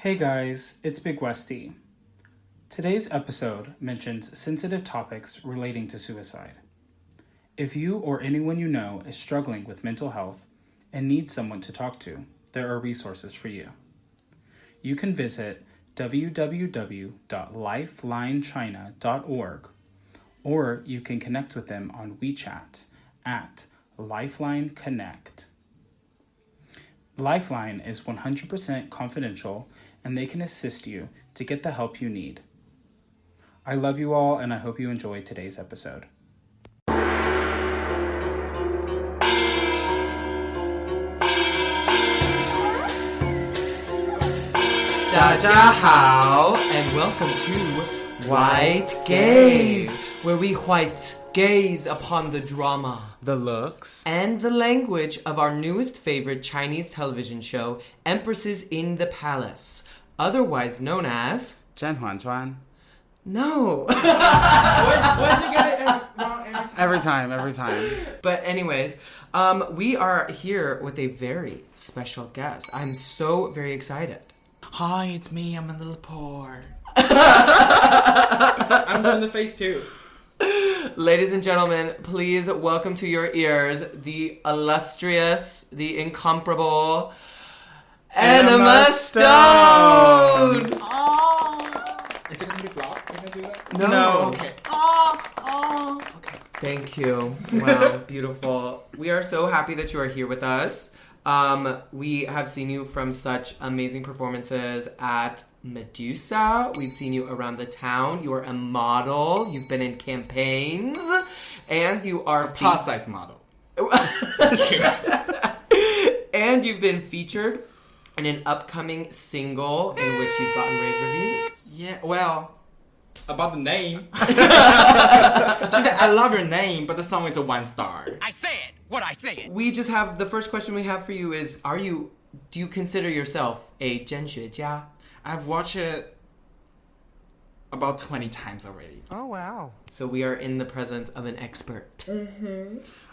Hey guys, it's Big Westy. Today's episode mentions sensitive topics relating to suicide. If you or anyone you know is struggling with mental health and needs someone to talk to, there are resources for you. You can visit www.lifelinechina.org or you can connect with them on WeChat at Lifeline Connect. Lifeline is 100% confidential and they can assist you to get the help you need. I love you all and I hope you enjoyed today's episode. 大家好 and welcome to White Gaze, where we white gaze upon the drama, The looks, and the language of our newest favorite Chinese television show, Empresses in the Palace, otherwise known as... Zhen Huan. No. Why'd you get it wrong every time? Every time. But anyways, we are here with a very special guest. I'm so very excited. Hi, it's me. I'm a little poor. I'm doing the face too. Ladies and gentlemen, please welcome to your ears the illustrious, the incomparable Enema Stone! Oh. Is it going to be blocked if I do that? No. Okay. Okay. Thank you. Wow, beautiful. We are so happy that you are here with us. We have seen you from such amazing performances at Medusa. We've seen you around the town. You are a model. You've been in campaigns. And you are... Plus-size model. And you've been featured in an upcoming single in which you've gotten rave reviews. Yeah, well... About the name. She said, I love your name, but the song is a 1 star. I say it! What I say it! We just have... The first question we have for you is, do you consider yourself a 真学家? I've watched it about 20 times already. Oh, wow. So we are in the presence of an expert.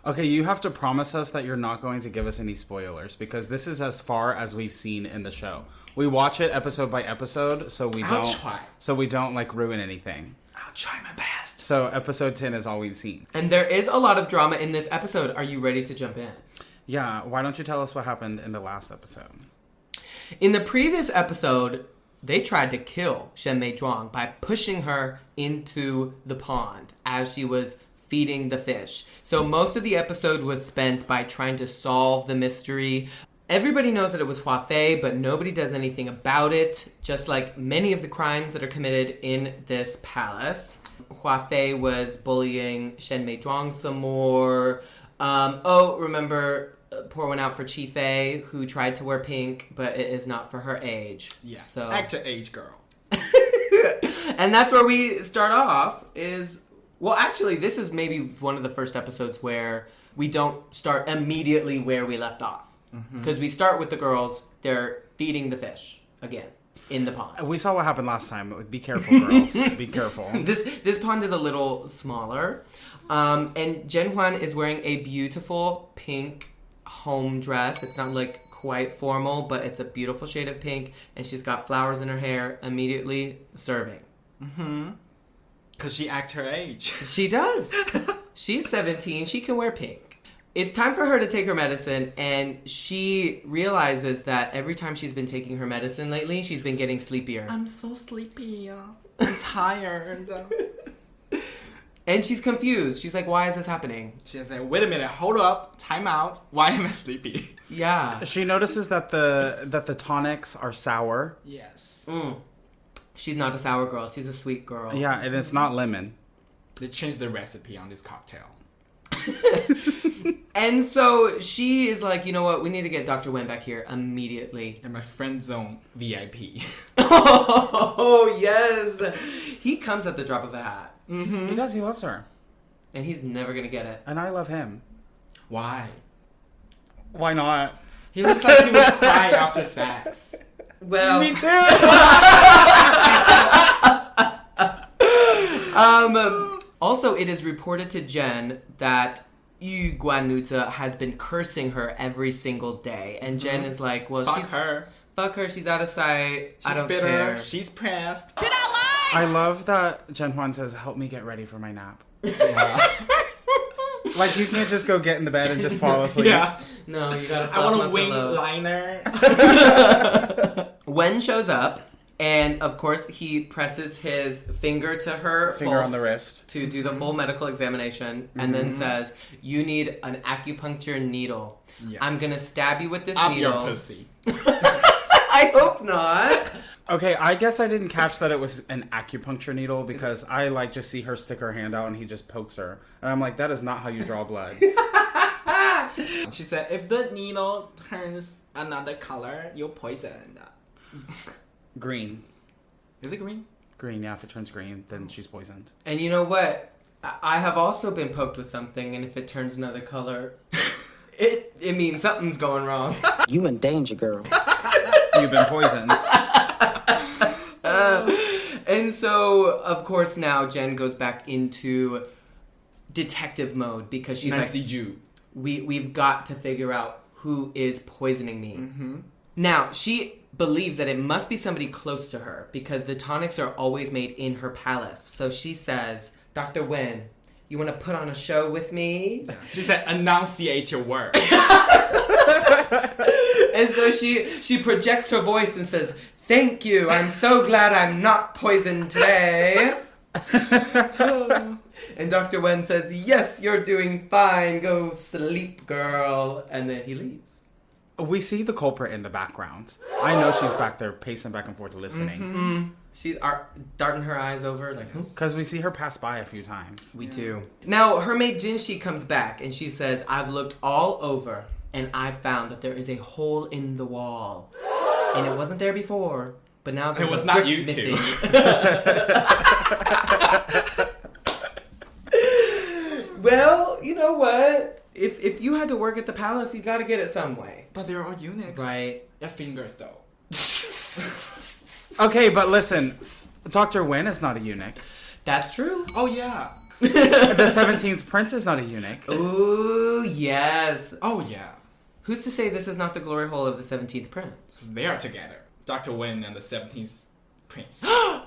Okay, you have to promise us that you're not going to give us any spoilers because this is as far as we've seen in the show. We watch it episode by episode, so we don't like ruin anything. I'll try my best. So episode 10 is all we've seen. And there is a lot of drama in this episode. Are you ready to jump in? Yeah, why don't you tell us what happened in the last episode? In the previous episode, they tried to kill Shen Meizhuang by pushing her into the pond as she was feeding the fish. So most of the episode was spent by trying to solve the mystery. Everybody knows that it was Hua Fei, but nobody does anything about it, just like many of the crimes that are committed in this palace. Hua Fei was bullying Shen Meizhuang some more. Remember, pour one out for Qi Fei, who tried to wear pink, but it is not for her age. Yeah, so. actor age girl. And that's where we start off is... Well, actually, this is maybe one of the first episodes where we don't start immediately where we left off. Because we start with the girls, they're feeding the fish again in the pond. We saw what happened last time. Be careful, girls. Be careful. This pond is a little smaller. And Zhen Huan is wearing a beautiful pink home dress. It's not like quite formal, but it's a beautiful shade of pink. And she's got flowers in her hair, immediately serving. Because she acts her age. She does. She's 17. She can wear pink. It's time for her to take her medicine, and she realizes that every time she's been taking her medicine lately, she's been getting sleepier. I'm so sleepy. I'm tired. And she's confused. She's like, why is this happening? She's like, wait a minute, hold up, time out. Why am I sleepy? Yeah. She notices that the tonics are sour. Yes. She's not a sour girl. She's a sweet girl. Yeah, and it's not lemon. They changed the recipe on this cocktail. And so she is like, you know what? We need to get Dr. Wen back here immediately. And my friend zone VIP. Oh, yes. He comes at the drop of a hat. He does. He loves her. And he's never going to get it. And I love him. Why? Why not? He looks like he would cry after sex. Well, Me too. Also, it is reported to Jen that Yu Guannuzi has been cursing her every single day. And Jen is like, well, Fuck she's... her. Fuck her, she's out of sight. I don't bitter. care. She's pressed. Did I lie? I love that Zhen Huan says, help me get ready for my nap. Yeah. Like, you can't just go get in the bed and just fall asleep. Yeah. No, you gotta I fluff want my a wing pillow. liner. Wen shows up, and of course he presses his finger to her Finger pulse on the wrist. to do the full medical examination, and then says, "You need an acupuncture needle. Yes. I'm gonna stab you with this Up needle." your pussy. I hope not. Okay, I guess I didn't catch that it was an acupuncture needle because I like just see her stick her hand out and he just pokes her. And I'm like, that is not how you draw blood. She said, if the needle turns another color, you're poisoned. Green. Is it green? Green, yeah, if it turns green, then she's poisoned. And you know what? I have also been poked with something, and if it turns another color, it means something's going wrong. You in danger, girl. You've been poisoned. And so, of course, now Jen goes back into detective mode because she's Nancy like, Jew. we've got to figure out who is poisoning me. Mm-hmm. Now, she believes that it must be somebody close to her because the tonics are always made in her palace. So she says, Dr. Wen, you want to put on a show with me? She said, enunciate your words. And so she projects her voice and says, thank you. I'm so glad I'm not poisoned today. And Dr. Wen says, yes, you're doing fine. Go sleep, girl. And then he leaves. We see the culprit in the background. I know she's back there pacing back and forth listening. Mm-hmm. She's darting her eyes over like, Because we see her pass by a few times. We do. Now, her maid Jinshi comes back and she says, I've looked all over and I found that there is a hole in the wall. And it wasn't there before, but now there's It was a not brick you missing. Well, you know what? If you had to work at the palace, you got to get it some way. But they're all eunuchs. Right. Their fingers, though. Okay, but listen. Dr. Wen is not a eunuch. That's true. Oh, yeah. The 17th prince is not a eunuch. Ooh, yes. Oh, yeah. Who's to say this is not the glory hole of the 17th prince? They are together. Dr. Wen and the 17th prince. I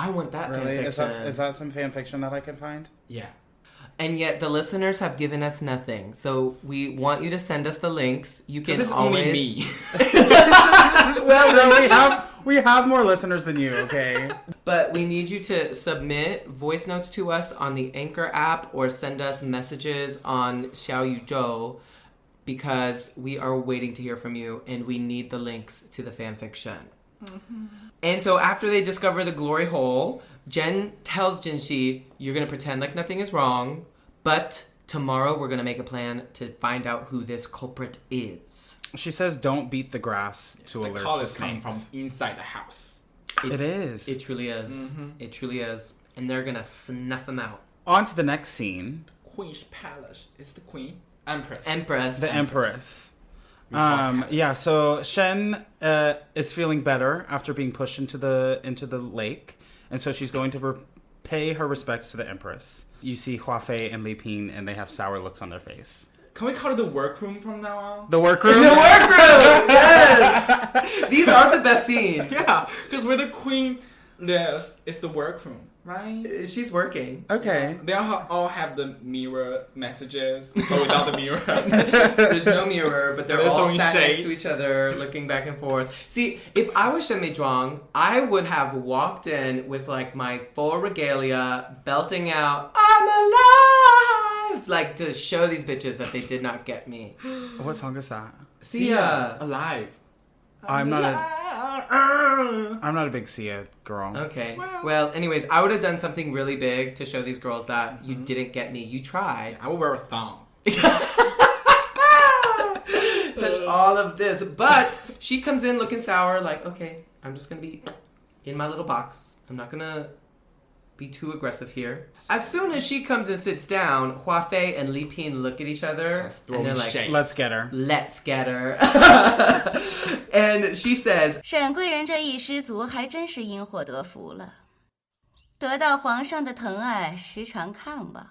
want that Really? fanfiction. Is that some fan fiction that I could find? Yeah. And yet the listeners have given us nothing. So we want you to send us the links. You can This is always... only me. Well, no, we have more listeners than you, okay? But we need you to submit voice notes to us on the Anchor app or send us messages on Xiao Yuzhou because we are waiting to hear from you and we need the links to the fanfiction. Mm-hmm. And so after they discover the glory hole, Jen tells Jinshi, you're going to pretend like nothing is wrong, but tomorrow we're going to make a plan to find out who this culprit is. She says, don't beat the grass to The alert call the is coming from snakes. inside the house. It is. It truly is. Mm-hmm. It truly is. And they're going to snuff him out. On to the next scene. Queen's palace. Is the queen? Empress. Empress. The Empress. Palace. Yeah, so Shen is feeling better after being pushed into the lake. And so she's going to pay her respects to the Empress. You see Hua Fei and Li Ping, and they have sour looks on their face. Can we call it the workroom from now on? The workroom? The workroom! Yes! These are the best scenes. Yeah, because where the queen lives is the workroom, right? She's working. Okay. They all have the mirror messages, but without the mirror. There's no mirror, but they're They're all throwing sat next shade. to each other, looking back and forth. See, if I was Shen Meizhuang, I would have walked in with like my full regalia, belting out, I'm alive! Like to show these bitches that they did not get me. What song is that? Sia. Alive. I'm not a big Sia girl. Okay. Well, anyways, I would have done something really big to show these girls that you didn't get me. You tried. I will wear a thong. Touch all of this. But she comes in looking sour, like, okay, I'm just going to be in my little box. I'm not going to be too aggressive here. As soon as she comes and sits down, Hua Fei and Li Ping look at each other Just and they're throwing like, shade. Let's get her. let's get her. And she says, 沈贵人这一失足还真是因祸得福了，得到皇上的疼爱，时常看望，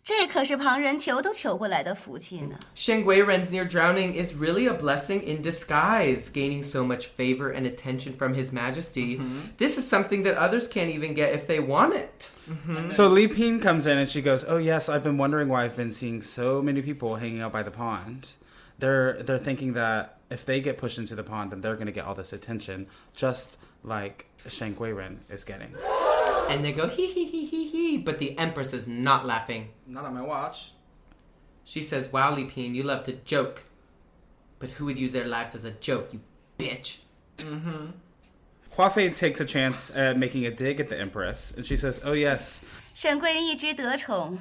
这可是旁人求都求不来的福气呢。Shen Guiren's near drowning is really a blessing in disguise, gaining so much favor and attention from His Majesty. This is something that others can't even get if they want it. So Li Ping comes in and she goes, "Oh yes, I've been wondering why I've been seeing so many people hanging out by the pond. They're thinking that if they get pushed into the pond, then they're going to get all this attention, just like Shen Guiren is getting." And they go, hee hee hee hee hee, but the Empress is not laughing. Not on my watch. She says, "Wow, Li Ping, you love to joke. But who would use their lives as a joke, you bitch?" Hua Fei takes a chance at making a dig at the Empress, and she says, "Oh yes, 沈贵人一直得宠，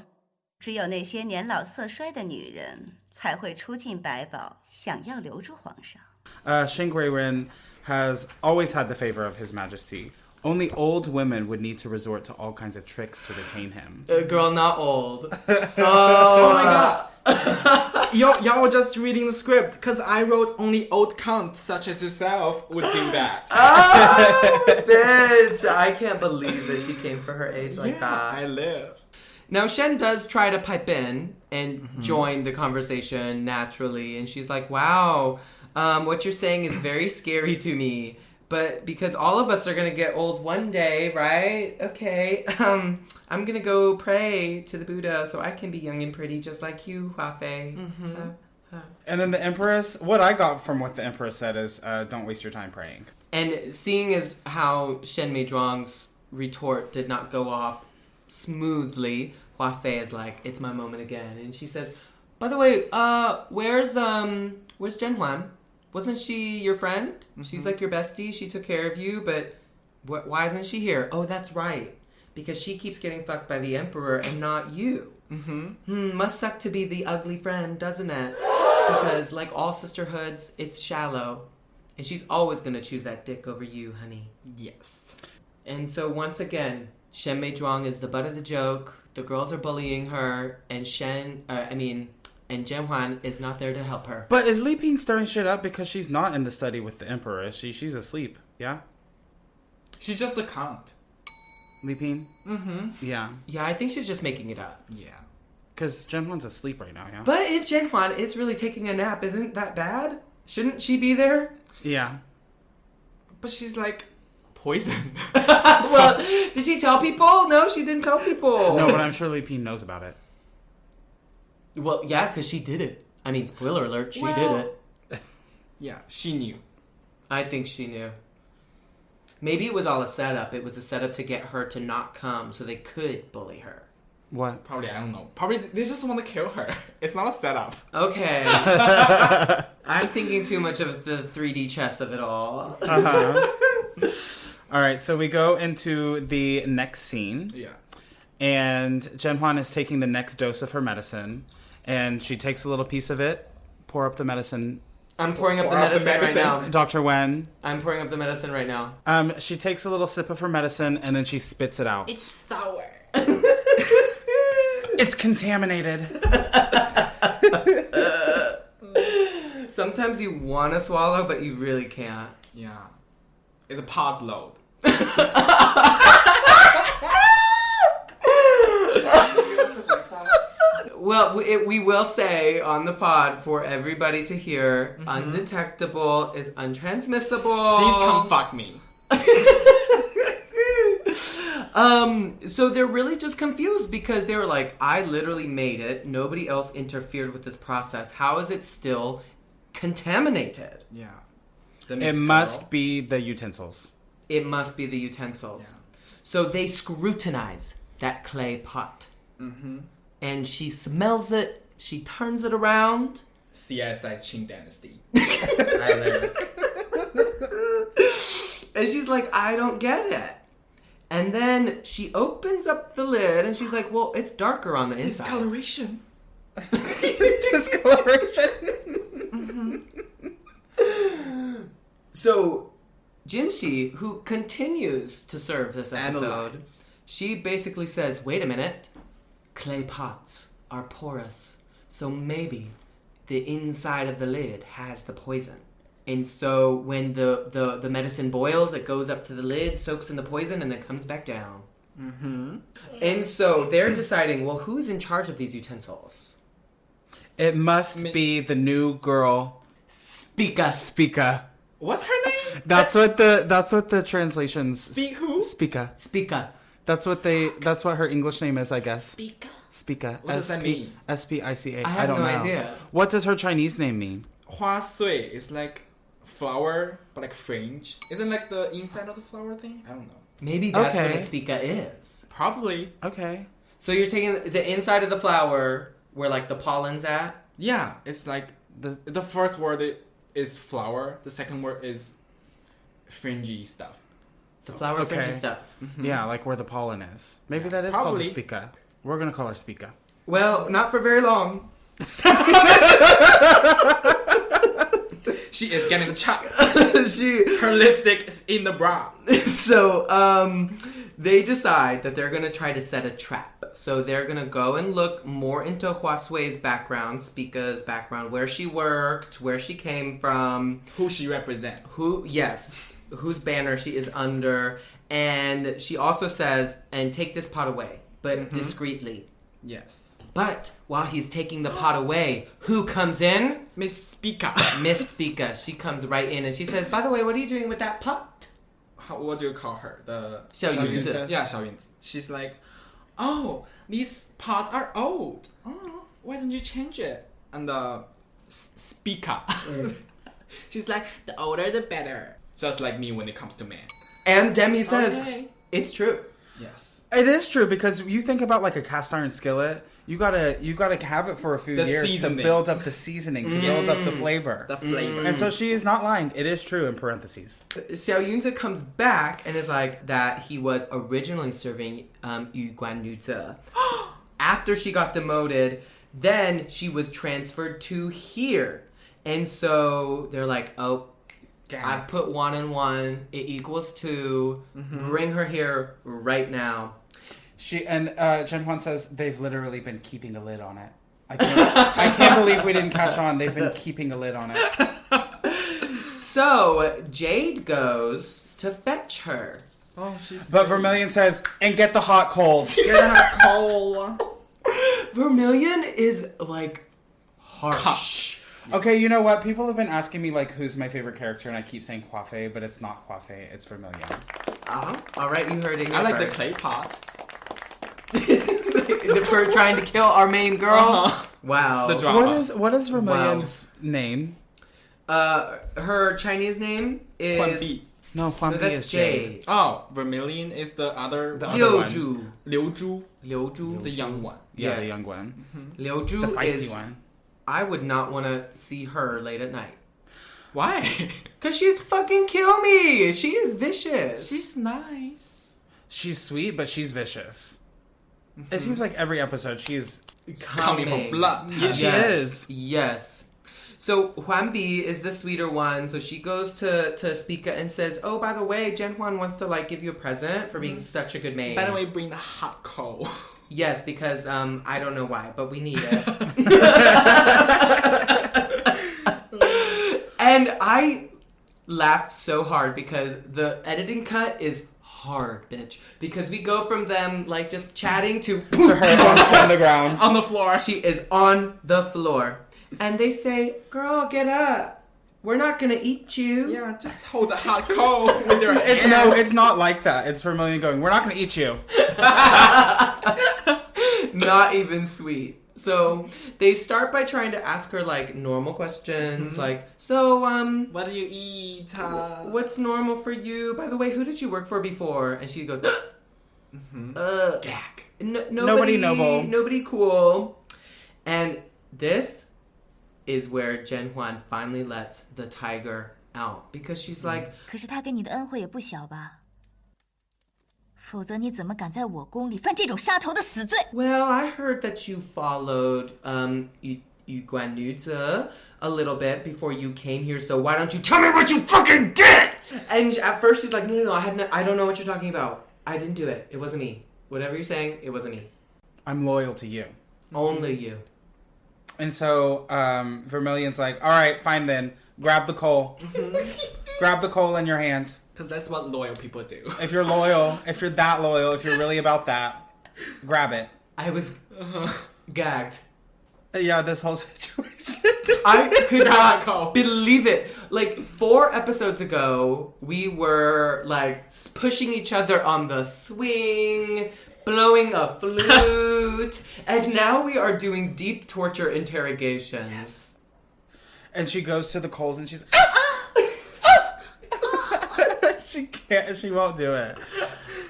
只有那些年老色衰的女人才会出尽百宝，想要留住皇上。" Shen Guiren has always had the favor of His Majesty. Only old women would need to resort to all kinds of tricks to retain him. Girl, not old. Oh my god. Y'all were just reading the script because I wrote only old cunts such as yourself would do that. Oh, bitch. I can't believe that she came for her age like that. I live. Now, Shen does try to pipe in and join the conversation naturally. And she's like, "Wow, what you're saying is very scary to me. But because all of us are going to get old one day, right? Okay, I'm going to go pray to the Buddha so I can be young and pretty just like you, Hua Fei." And then the Empress, what I got from what the Empress said is, don't waste your time praying. And seeing as how Shen Meizhuang's retort did not go off smoothly, Hua Fei is like, "It's my moment again." And she says, "By the way, where's Zhen Huan? Wasn't she your friend? She's like your bestie. She took care of you, but why isn't she here?" "Oh, that's right. Because she keeps getting fucked by the Emperor and not you." Must suck to be the ugly friend, doesn't it? Because like all sisterhoods, it's shallow. And she's always going to choose that dick over you, honey. Yes. And so once again, Shen Meizhuang is the butt of the joke. The girls are bullying her, and and Zhen Huan is not there to help her. But is Li Ping stirring shit up because she's not in the study with the Emperor? She's asleep, yeah? She's just a cunt. Li Ping? Yeah. Yeah, I think she's just making it up. Yeah. Because Zhen Huan's asleep right now, yeah? But if Zhen Huan is really taking a nap, isn't that bad? Shouldn't she be there? Yeah. But she's like poisoned. Well, did she tell people? No, she didn't tell people. No, but I'm sure Li Ping knows about it. Well, yeah, because she did it. I mean, spoiler alert, she did it. Yeah, she knew. I think she knew. Maybe it was all a setup. It was a setup to get her to not come so they could bully her. What? Probably, I don't know. Probably they just want to kill her. It's not a setup. Okay. I'm thinking too much of the 3D chess of it all. All right, so we go into the next scene. Yeah. And Zhen Huan is taking the next dose of her medicine. And she takes a little piece of it, pour up the medicine. I'm pouring up the medicine right now. Dr. Wen. I'm pouring up the medicine right now. She takes a little sip of her medicine and then she spits it out. It's sour. It's contaminated. Sometimes you want to swallow, but you really can't. Yeah. It's a pause load. Well, we will say on the pod for everybody to hear, undetectable is untransmissible. Please come fuck me. So they're really just confused because they were like, I literally made it. Nobody else interfered with this process. How is it still contaminated? Yeah. It must be the utensils. It must be the utensils. Yeah. So they scrutinize that clay pot. And she smells it. She turns it around. CSI Qing Dynasty. I live it. And she's like, I don't get it. And then she opens up the lid and she's like, well, it's darker on the inside. Discoloration. Discoloration. So, Jinxi, who continues to serve this episode, she basically says, wait a minute. Clay pots are porous, so maybe the inside of the lid has the poison. And so when the medicine boils, it goes up to the lid, soaks in the poison, and then comes back down. And so they're deciding, well, who's in charge of these utensils? It must be the new girl, Spica. Spica. What's her name? That's what the translations. Speak who? Spica. Spica. That's what her English name is, I guess. Spica. Spica. What does that mean? Spica. I have don't no know. idea. What does her Chinese name mean? Hua sui is like flower, but like fringe. Isn't like the inside of the flower thing? I don't know. Maybe that's what Okay. a Spica is. Probably. Okay. So you're taking the inside of the flower where like the pollen's at? Yeah, it's like the first word is flower. The second word is fringy stuff. The flower Okay. fringy stuff. Yeah, like where the pollen is. Maybe that is Probably. called a Spica. We're gonna call her Spica. Well, not for very long. She is getting chopped. She Her lipstick is in the bra. So, they decide that they're gonna try to set a trap. So they're gonna go and look more into Hua Sui's background, Spica's background, where she worked, where she came from, Who she represent? whose banner she is under, and she also says, and take this pot away, but discreetly. Yes. But while he's taking the pot away, who comes in? Miss Spica. Miss Spica. She comes right in and she says, by the way, what are you doing with that pot? What do you call her? The 小云子. Yeah, 小云子. She's like, oh, these pots are old. Oh, why don't you change it? And the Spica. She's like, the older the better. Just like me when it comes to men. And Demi says, Okay. it's true. Yes. It is true because you think about like a cast iron skillet. You gotta have it for a few The years seasoning. to build up the seasoning, to build up the flavor. The flavor. And so she is not lying. It is true in parentheses. Xiao Yunzi comes back and is like that he was originally serving Yu Guan Yu Zhe. After she got demoted, then she was transferred to here. And so they're like, oh, I've put 1 and 1. It equals 2. Bring her here right now. Zhen Huan says they've literally been keeping a lid on it. I can't believe we didn't catch on. They've been keeping a lid on it. So Jade goes to fetch her. Oh, she's. But Vermilion says, and get the hot coals. Get her coal. Vermilion is like harsh. Okay, you know what? People have been asking me like who's my favorite character, and I keep saying Coiffé, but it's not Coiffé, it's Vermilion. All right, you heard it here I like the first. clay pot. For trying to kill our main girl. Wow. The drama. What is Vermilion's name? Her Chinese name Huan is Bi. No, Huan no, Bi that's is Jade. Jade. Oh, Vermilion is the other The one. other Liu one. Zhu. Liu Zhu. Liu Zhu. The young one. Yeah, the Yes. young one. Liu The Zhu feisty is. one. I would not want to see her late at night. Why? Cause she'd fucking kill me. She is vicious. She's nice. She's sweet, but she's vicious. It seems like every episode she's... Coming for blood. Yeah, she Yes. is. Yes. So Huan Bi is the sweeter one. So she goes to Spica and says, "Oh, by the way, Zhen Huan wants to like give you a present for being such a good maid." By the way, bring the hot coal. Yes, because I don't know why, but we need it. And I laughed so hard because the editing cut is hard, bitch. Because we go from them like just chatting to her on the ground. On the floor. she is on the floor. And they say, "Girl, get up. We're not gonna eat you." Yeah, just hold the hot coal with your hand. No, it's not like that. It's Vermilion going, we're not going to eat you. Not even sweet. So they start by trying to ask her like normal questions, like, "So, What do you eat? what's normal for you? By the way, who did you work for before?" And she goes, Gag. Nobody noble. Nobody cool." And this is where Zhen Huan finally lets the tiger out because she's like, 可是他给你的恩惠也不小吧？否则你怎么敢在我宫里犯这种杀头的死罪？ "Well, I heard that you followed Yu Guan Yu Zhe a little bit before you came here, so why don't you tell me what you fucking did?" And at first she's like, no, I don't know what you're talking about. I didn't do it. It wasn't me. Whatever you're saying, it wasn't me. I'm loyal to you. Only you. And so Vermilion's like, all right, fine then. Grab the coal. Grab the coal in your hand. Because that's what loyal people do. If you're loyal, if you're that loyal, if you're really about that, grab it. I was gagged. Yeah, this whole situation. I could not believe it. Like 4 episodes ago, we were like pushing each other on the swing, blowing a flute, and now we are doing deep torture interrogations. Yes. And she goes to the coals and she's she won't do it.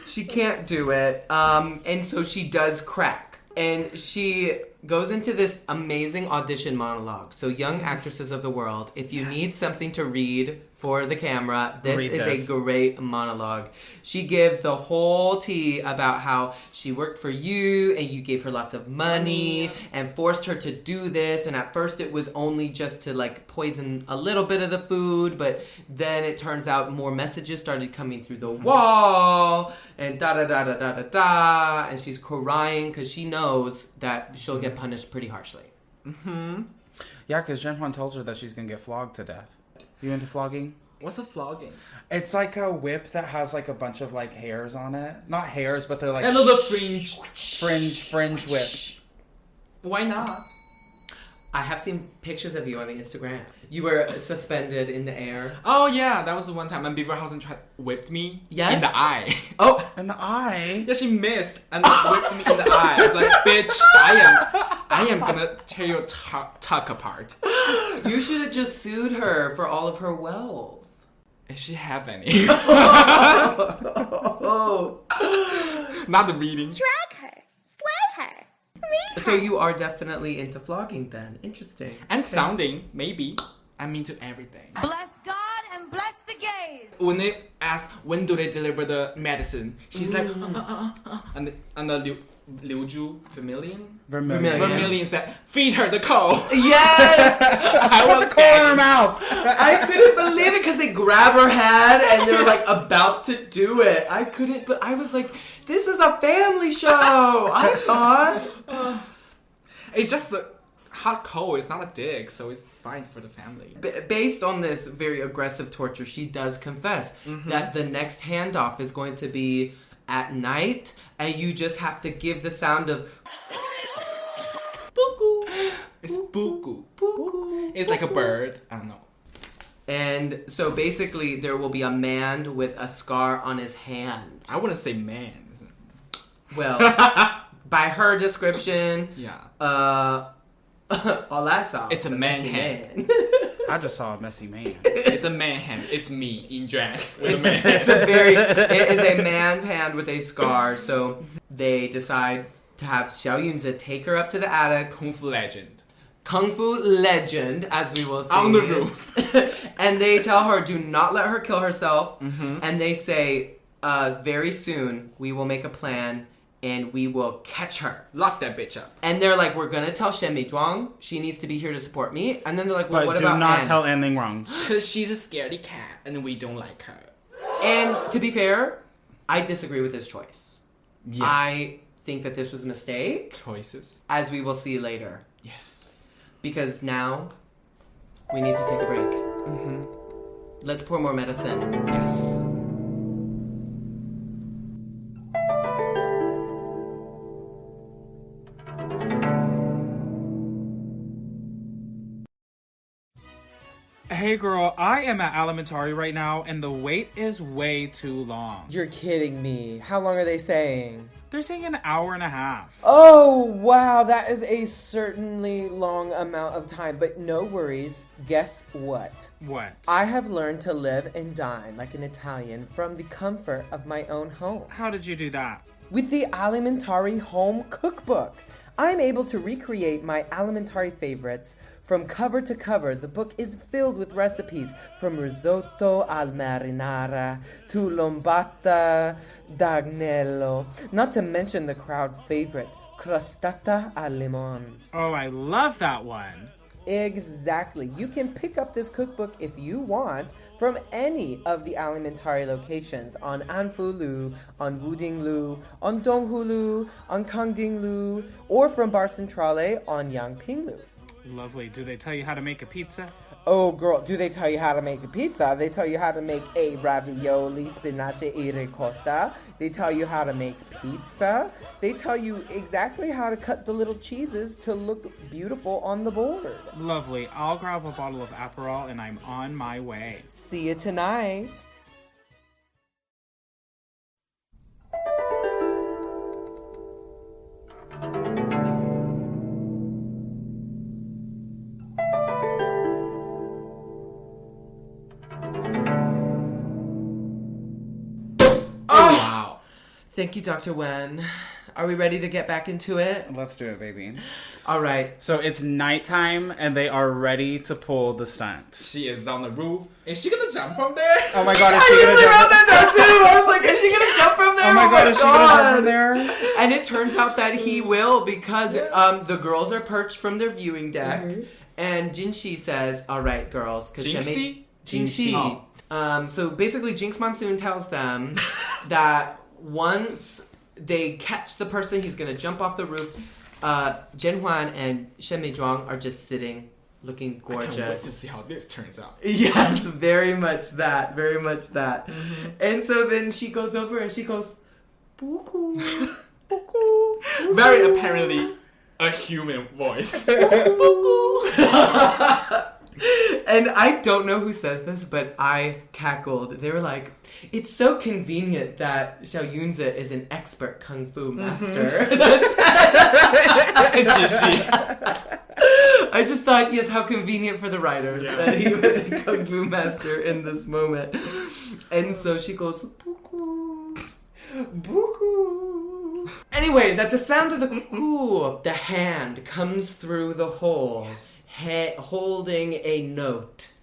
She can't do it. And so she does crack. And she goes into this amazing audition monologue. So young actresses of the world, if you need something to read for the camera, this is a great monologue. She gives the whole tea about how she worked for you and you gave her lots of money and forced her to do this. And at first it was only just to like poison a little bit of the food, but then it turns out more messages started coming through the wall and da-da-da-da-da-da-da. And she's crying because she knows that she'll get punished pretty harshly. Mm-hmm. Yeah, because Zhen Huan tells her that she's going to get flogged to death. You into flogging? What's a flogging? It's like a whip that has like a bunch of like hairs on it. Not hairs, but they're like... A little fringe. Fringe whip. Why not? I have seen pictures of you on the Instagram. You were suspended in the air. Oh yeah, that was the one time when Beaverhausen whipped me Yes? in the eye. Oh! In the eye? Yeah, she missed and whipped me in the eye. I was like, bitch, I am gonna tear your tuck apart. You should have just sued her for all of her wealth. If she have any. Oh. Not the reading. Drag her. Slay her. So you are definitely into flogging then. Interesting. And sounding, maybe. I'm into everything. Bless God and bless the gays. When they ask when do they deliver the medicine, she's like, and the Liu Zhu Vermilion said, feed her the coal. Yes! I was Put the coal in her mouth. I couldn't believe it because they grab her head and they're like about to do it. I couldn't, but I was like, this is a family show. I thought. It's just the hot coal. It's not a dick, so it's fine for the family. Based on this very aggressive torture, she does confess that the next handoff is going to be at night, and you just have to give the sound of Buku. It's Buku. It's like a bird. I don't know. And so basically, there will be a man with a scar on his hand. I wouldn't say man. Well, by her description, Yeah. all I saw It's was a man messy hand. I just saw a messy man. It's a man hand. It's me in drag. It is a man's hand with a scar. So they decide to have Xiao Yunzi take her up to the attic. Kung Fu legend, as we will see. On the roof. And they tell her, do not let her kill herself. And they say, very soon, we will make a plan and we will catch her. Lock that bitch up. And they're like, we're going to tell Shen Meizhuang. She needs to be here to support me. And then they're like, well, But what do about not Anne? tell anything wrong. Because she's a scaredy cat and we don't like her. And to be fair, I disagree with this choice. Yeah. I think that this was a mistake, Choices. as we will see later. Yes. Because now, we need to take a break. Let's pour more medicine. Yes. Hey girl, I am at Alimentari right now and the wait is way too long. You're kidding me. How long are they saying? They're saying an hour and a half. Oh, wow. That is a certainly long amount of time. But no worries. Guess what? What? I have learned to live and dine like an Italian from the comfort of my own home. How did you do that? With the Alimentari Home Cookbook, I'm able to recreate my Alimentari favorites. From cover to cover, the book is filled with recipes from risotto al marinara to lombata d'agnello, not to mention the crowd favorite, crostata al limon. Oh, I love that one. Exactly. You can pick up this cookbook if you want from any of the Alimentari locations on Anfu-lu, on Wuding-lu, on Donghulu, on Kangding-lu, or from Bar Centrale on Yangping-lu. Lovely. Do they tell you how to make a pizza? Oh, girl, do they tell you how to make a pizza? They tell you how to make a ravioli, spinaci e ricotta. They tell you how to make pizza. They tell you exactly how to cut the little cheeses to look beautiful on the board. Lovely. I'll grab a bottle of Aperol and I'm on my way. See you tonight. Wow. Thank you, Dr. Wen. Are we ready to get back into it? Let's do it, baby. All right. So it's nighttime and they are ready to pull the stunt. She is on the roof. Is she gonna jump from there? Oh my god, is I she gonna usually wrote jump? that down too. I was like, is she gonna jump from there? Oh my god, is she gonna jump from there? And it turns out that he will because the girls are perched from their viewing deck. And Jinxi says, all right, girls. Jinxi? Jinxi. Oh. So basically, Jinx Monsoon tells them that once they catch the person, he's going to jump off the roof. Zhen Huan and Shen Meizhuang are just sitting, looking gorgeous. I can't wait to see how this turns out. Yes, very much that. Very much that. And so then she goes over and she goes, Buku, Buku. Very apparently a human voice. And I don't know who says this, but I cackled. They were like, it's so convenient that Xiao Yunzi is an expert kung fu master. It's just she. I just thought, yes, how convenient for the writers that he was a kung fu master in this moment. And so she goes, Buku, Buku. Anyways, at the sound of the cuckoo, the hand comes through the hole, holding a note.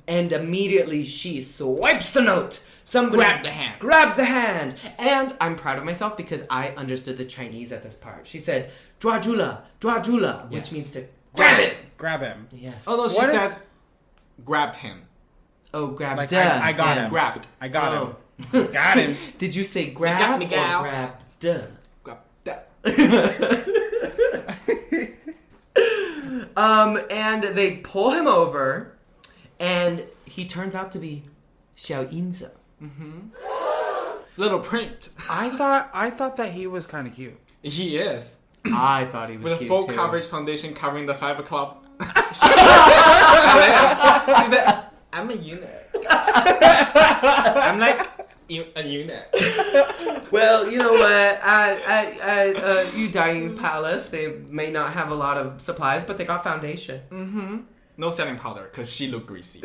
And immediately she swipes the note. Somebody grabs the hand. And I'm proud of myself because I understood the Chinese at this part. She said, Dua Jula, which means to grab it. Grab him. Yes. Although she said, grabbed him. Oh, grab Like, him. I got him. Grabbed. I got him. Got him. Did you say grab me, or gal. grabbed? Grab that. And they pull him over, and he turns out to be Xiao Yunzi. Little print. I thought that he was kind of cute. He is. I thought he was With a cute full too. coverage foundation covering the 5 o'clock. She said, I'm a eunuch. I'm like a eunuch. Well, you know what? At Yu Daiying's palace, they may not have a lot of supplies, but they got foundation. No setting powder, because she looked greasy.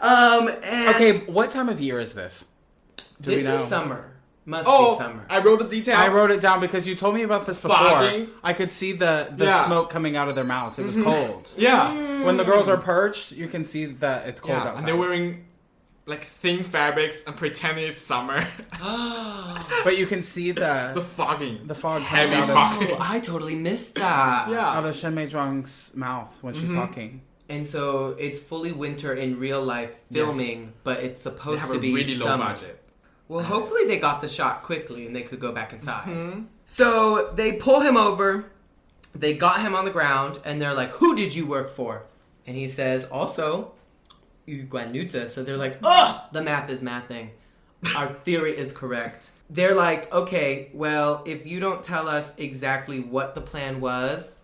And Okay, what time of year is this? Do this we know? is summer. Must be summer. I wrote the detail. I wrote it down because you told me about this before. Fogging. I could see the Yeah. smoke coming out of their mouths. It was cold. Yeah. When the girls are perched, you can see that it's cold Yeah, outside. and they're wearing like thin fabrics and pretending it's summer. But you can see The fogging. the fog Heavy coming out fogging. Oh, I totally missed that. out of Shen Meizhuang's mouth when she's talking. And so it's fully winter in real life filming, but it's They supposed have to a be really low summer. budget. Well, hopefully they got the shot quickly and they could go back inside. So they pull him over. They got him on the ground and they're like, who did you work for? And he says, also, Yu Guan Nuzi. So they're like, ugh, the math is mathing. Our theory is correct. They're like, okay, well, if you don't tell us exactly what the plan was,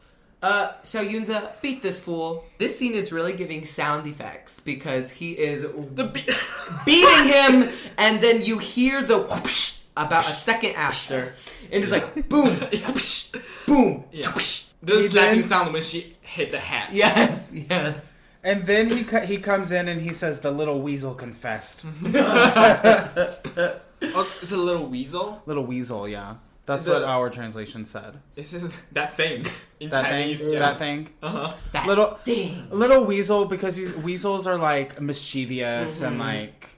Xiao Yunzi, beat this fool. This scene is really giving sound effects because he is beating him, and then you hear the whoosh about a second after, and it's like boom, whoosh, boom, whoosh. The slapping sound when she hit the hat. Yes. And then he comes in and he says the little weasel confessed. Oh, it's a little weasel. Little weasel, yeah. That's what our translation said. It's just that thing in That Chinese. thing? Yeah. That thing? That Little thing. little weasel, because weasels are like mischievous and like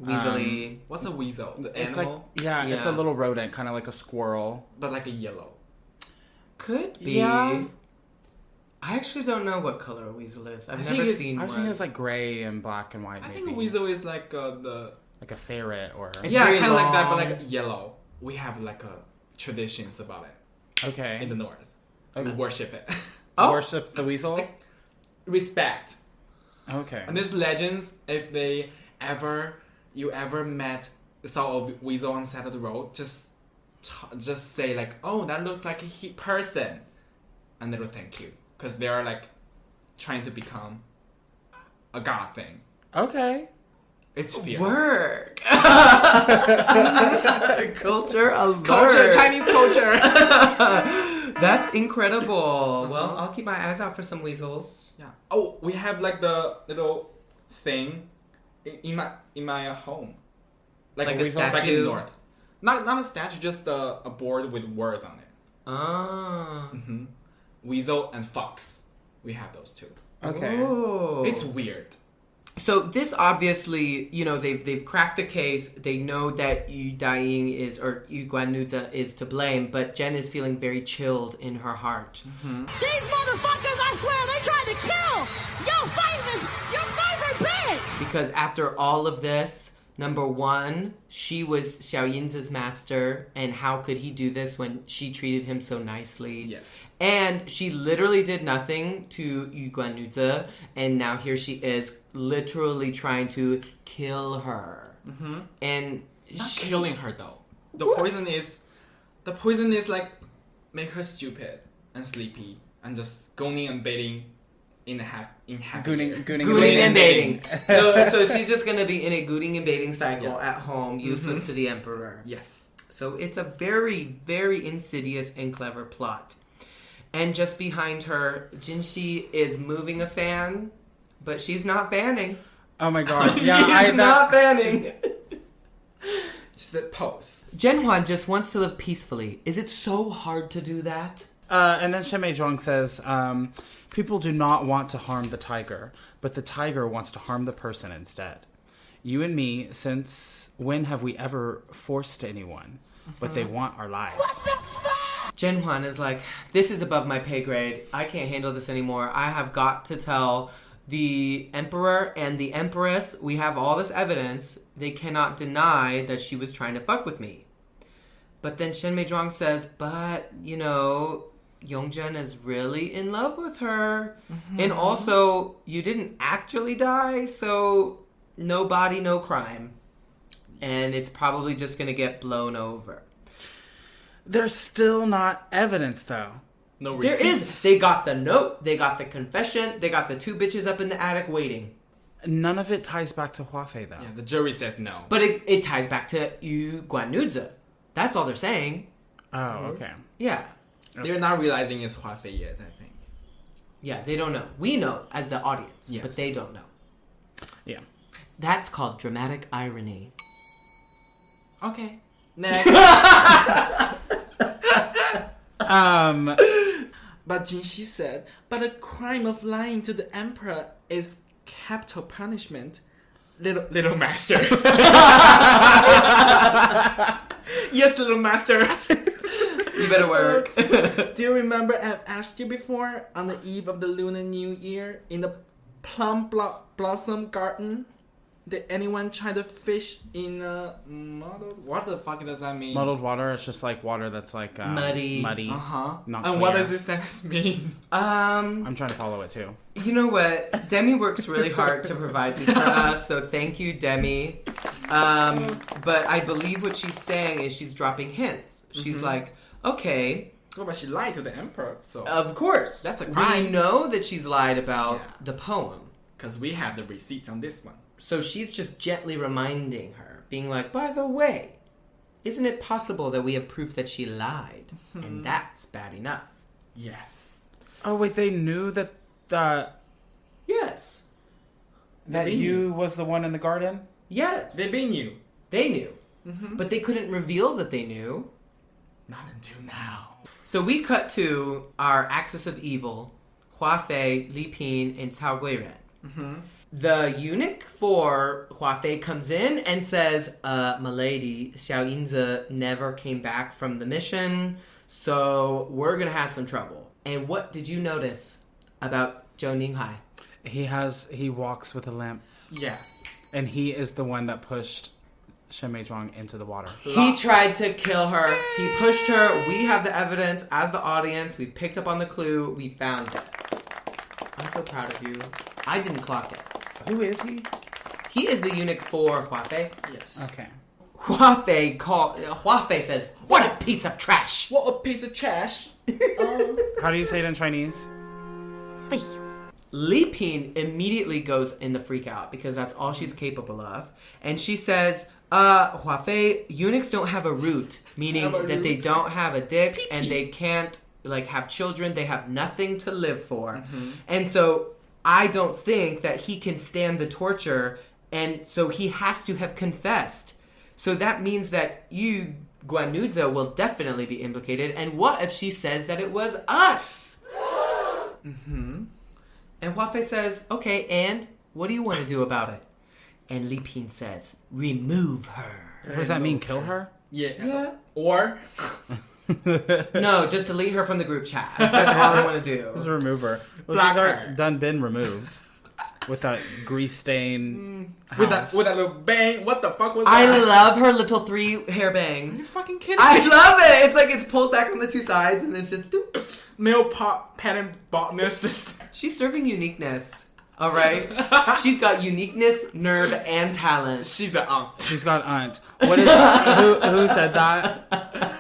Weaselly. What's a weasel? The it's animal? like it's a Yeah. little rodent, kind of like a squirrel. But like a yellow. Could be. Yeah. I actually don't know what color a weasel is. I've I never think it's- seen I was one. thinking it was like gray and black and white. I Maybe think a weasel is like the... like a ferret or Yeah, kind of like that, but long. like yellow. We have like traditions about it okay. in the north. We worship it. Worship the weasel? Respect. Okay. And these legends, if you ever saw a weasel on the side of the road, just say like, oh, that looks like a person, and they will thank you because they are like trying to become a god thing. Okay. It's fierce. Work. Culture alert. Culture, Chinese culture. That's incredible. Well, I'll keep my eyes out for some weasels. Yeah. Oh, we have like the little thing in my home, like a weasel back in statue? the north. Not a statue, just a board with words on it. Ah. Mm-hmm. Weasel and fox. We have those two. Okay. Oh. It's weird. So this obviously, they've cracked the case. They know that Yu Guannuzi is to blame, but Jen is feeling very chilled in her heart. Mm-hmm. These motherfuckers, I swear, they tried to kill your favorite bitch! Because after all of this, number one, she was Xiao Yin's master, and how could he do this when she treated him so nicely? Yes. And she literally did nothing to Yu Guannuzi, and now here she is literally trying to kill her. Mm-hmm. And not killing her though. The poison is like make her stupid and sleepy and just gooning and baiting in gooning and baiting. So she's just gonna be in a gooning and baiting cycle at home, useless to the emperor. Yes. So it's a very, very insidious and clever plot. And just behind her, Jinxi is moving a fan, but she's not fanning. Oh my god. She's not fanning. She's at pose. Zhen Huan just wants to live peacefully. Is it so hard to do that? And then Shen Meizhuang says, people do not want to harm the tiger, but the tiger wants to harm the person instead. You and me, since when have we ever forced anyone? But they want our lives. What the fuck? Zhen Huan is like, this is above my pay grade. I can't handle this anymore. I have got to tell the emperor and the empress, we have all this evidence. They cannot deny that she was trying to fuck with me. But then Shen Meizhuang says, but, Yongzhen is really in love with her. Mm-hmm. And also, you didn't actually die, so no body, no crime. And it's probably just going to get blown over. There's still not evidence, though. No There receipts. is. They got the note, they got the confession, they got the two bitches up in the attic waiting. None of it ties back to Huafei, though. Yeah, the jury says no. But it ties back to Yu Guannuzi. That's all they're saying. Oh, okay. Yeah. They're not realizing it's Huafei yet, I think. Yeah, they don't know. We know as the audience, Yes. but they don't know. Yeah. That's called dramatic irony. Okay. Next. But Jinxi said, but the crime of lying to the emperor is capital punishment. Little master. Yes, little master. You better work. Do you remember I've asked you before on the eve of the Lunar New Year in the plum blossom garden? Did anyone try to fish in muddled? What the fuck does that mean? Muddled water, it's just like water that's like Muddy. Uh-huh. Not And what clear. does this sentence mean? I'm trying to follow it too. You know what? Demi works really hard to provide these for us, so thank you, Demi. But I believe what she's saying is she's dropping hints. She's like, okay, Oh, but she lied to the emperor, so... of course. That's a crime. We know that she's lied about the poem. Because we have the receipts on this one. So she's just gently reminding her, being like, by the way, isn't it possible that we have proof that she lied? And that's bad enough. Yes. Oh, wait, they knew that Yes. that you was the one in the garden? Yes. They knew. They knew. But they couldn't reveal that they knew. Not until now. So we cut to our axis of evil, Huafei, Li Pin, and Cao Guiren. The eunuch for Huafei comes in and says, milady, Xiao Yinzi never came back from the mission, so we're going to have some trouble. And what did you notice about Zhou Ninghai? He walks with a limp. Yes. And he is the one that pushed Shen Meizhuang into the water. He tried to kill her. He pushed her. We have the evidence as the audience. We picked up on the clue. We found it. I'm so proud of you. I didn't clock it. Who is he? He is the eunuch for Huafei. Yes. Okay. Huafei says, "What a piece of trash!" What a piece of trash. How do you say it in Chinese? Li Ping immediately goes in the freak out because that's all she's capable of. And she says, Huafei, eunuchs don't have a root, meaning that they don't have a dick and they can't have children. They have nothing to live for. And so I don't think that he can stand the torture, and so he has to have confessed. So that means that you, Guanuzza, will definitely be implicated. And what if she says that it was us? And Huafei says, okay, and what do you want to do about it? And Li Ping says, remove her. What does that mean? Kill her? Yeah. Or... No, just delete her from the group chat. That's all I want to do. Just remove her. Well, Block she's her. been removed. With that grease stain with house. that little bang. What the fuck was I that? love her little 3 hair bang. Are you fucking kidding I me? love it. It's like it's pulled back on the 2 sides and then it's just... doop. Male pattern baldness just... She's serving uniqueness. All right? She's got uniqueness, nerve, and talent. She's an aunt. She's got aunt. What is who said that?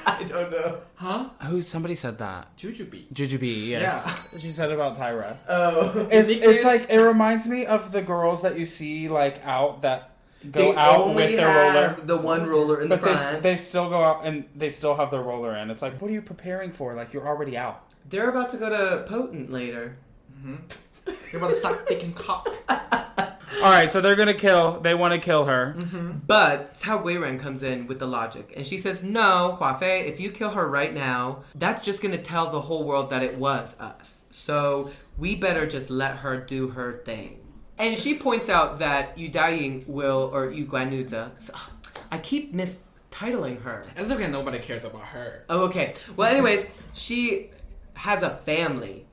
I don't know. Huh? Somebody said that. Jujubee. Jujubee, yes. Yeah. She said about Tyra. Oh. It's like, it reminds me of the girls that you see out that go out with their roller. The one roller in the But front. they still go out and they still have their roller in. It's like, what are you preparing for? Like, you're already out. They're about to go to Potent later. You're about to suck dick and cock. All right, so they want to kill her. But Cao Guiren comes in with the logic. And she says, no, Huafei, if you kill her right now, that's just going to tell the whole world that it was us. So we better just let her do her thing. And she points out that Yu Daiying or Yu Guanuzza. So, I keep mistitling her. It's okay, nobody cares about her. Oh, okay. Well, anyways, she has a family,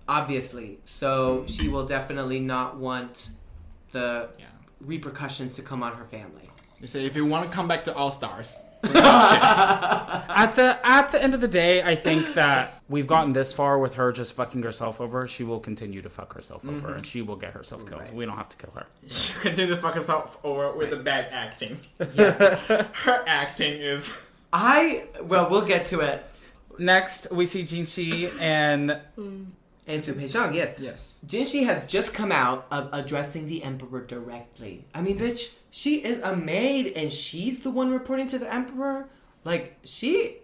obviously. So she will definitely not want the repercussions to come on her family. They say if you want to come back to All Stars. At the end of the day, I think that we've gotten this far with her just fucking herself over. She will continue to fuck herself over, and she will get herself killed. Right. We don't have to kill her. She continue to fuck herself over with the bad acting. Yeah. Her acting is... We'll get to it. Next, we see Jinxi and Su Peixiang, yes. Yes. Jinxi has just come out of addressing the emperor directly. I mean, bitch, she is a maid and she's the one reporting to the emperor. Like, She's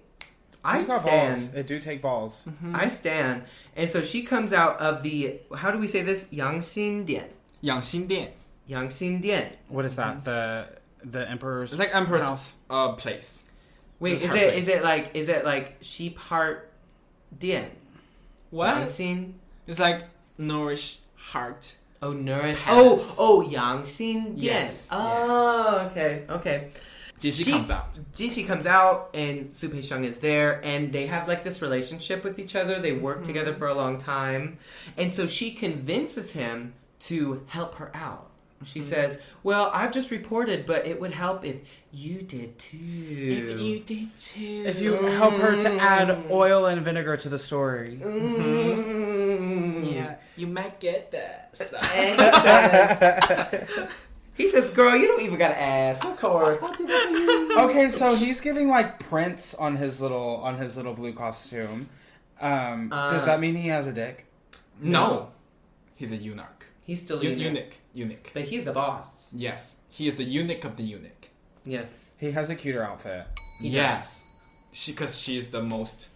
got stand. balls. It do take balls. I stand. And so she comes out of the, how do we say this? Yangxin Dian. Yangxin Dian. Yangxin Dian. What is that? The emperor's It's like Emperor's house. place. Wait, This is her it like sheep heart Dian? What? Yangxin? It's like nourish heart. Oh, nourish. Palace. Yangxin Dian. Yes, Oh, okay. Jinxi comes out. Jinxi comes out, and Su Peixiang is there, and they have like this relationship with each other. They work together for a long time, and so she convinces him to help her out. She says, well, I've just reported, but it would help if you did too. If you did too. If you help her to add oil and vinegar to the story. Yeah, you might get that. And he says, girl, you don't even gotta ask. Of course. I'll do that for you. Okay, so he's giving like prints on his little blue costume. Does that mean he has a dick? No. He's a eunuch. He's still a Eunuch. But he's the boss. Yes. He is the eunuch of the eunuch. Yes. He has a cuter outfit. Yes. Because she is the most...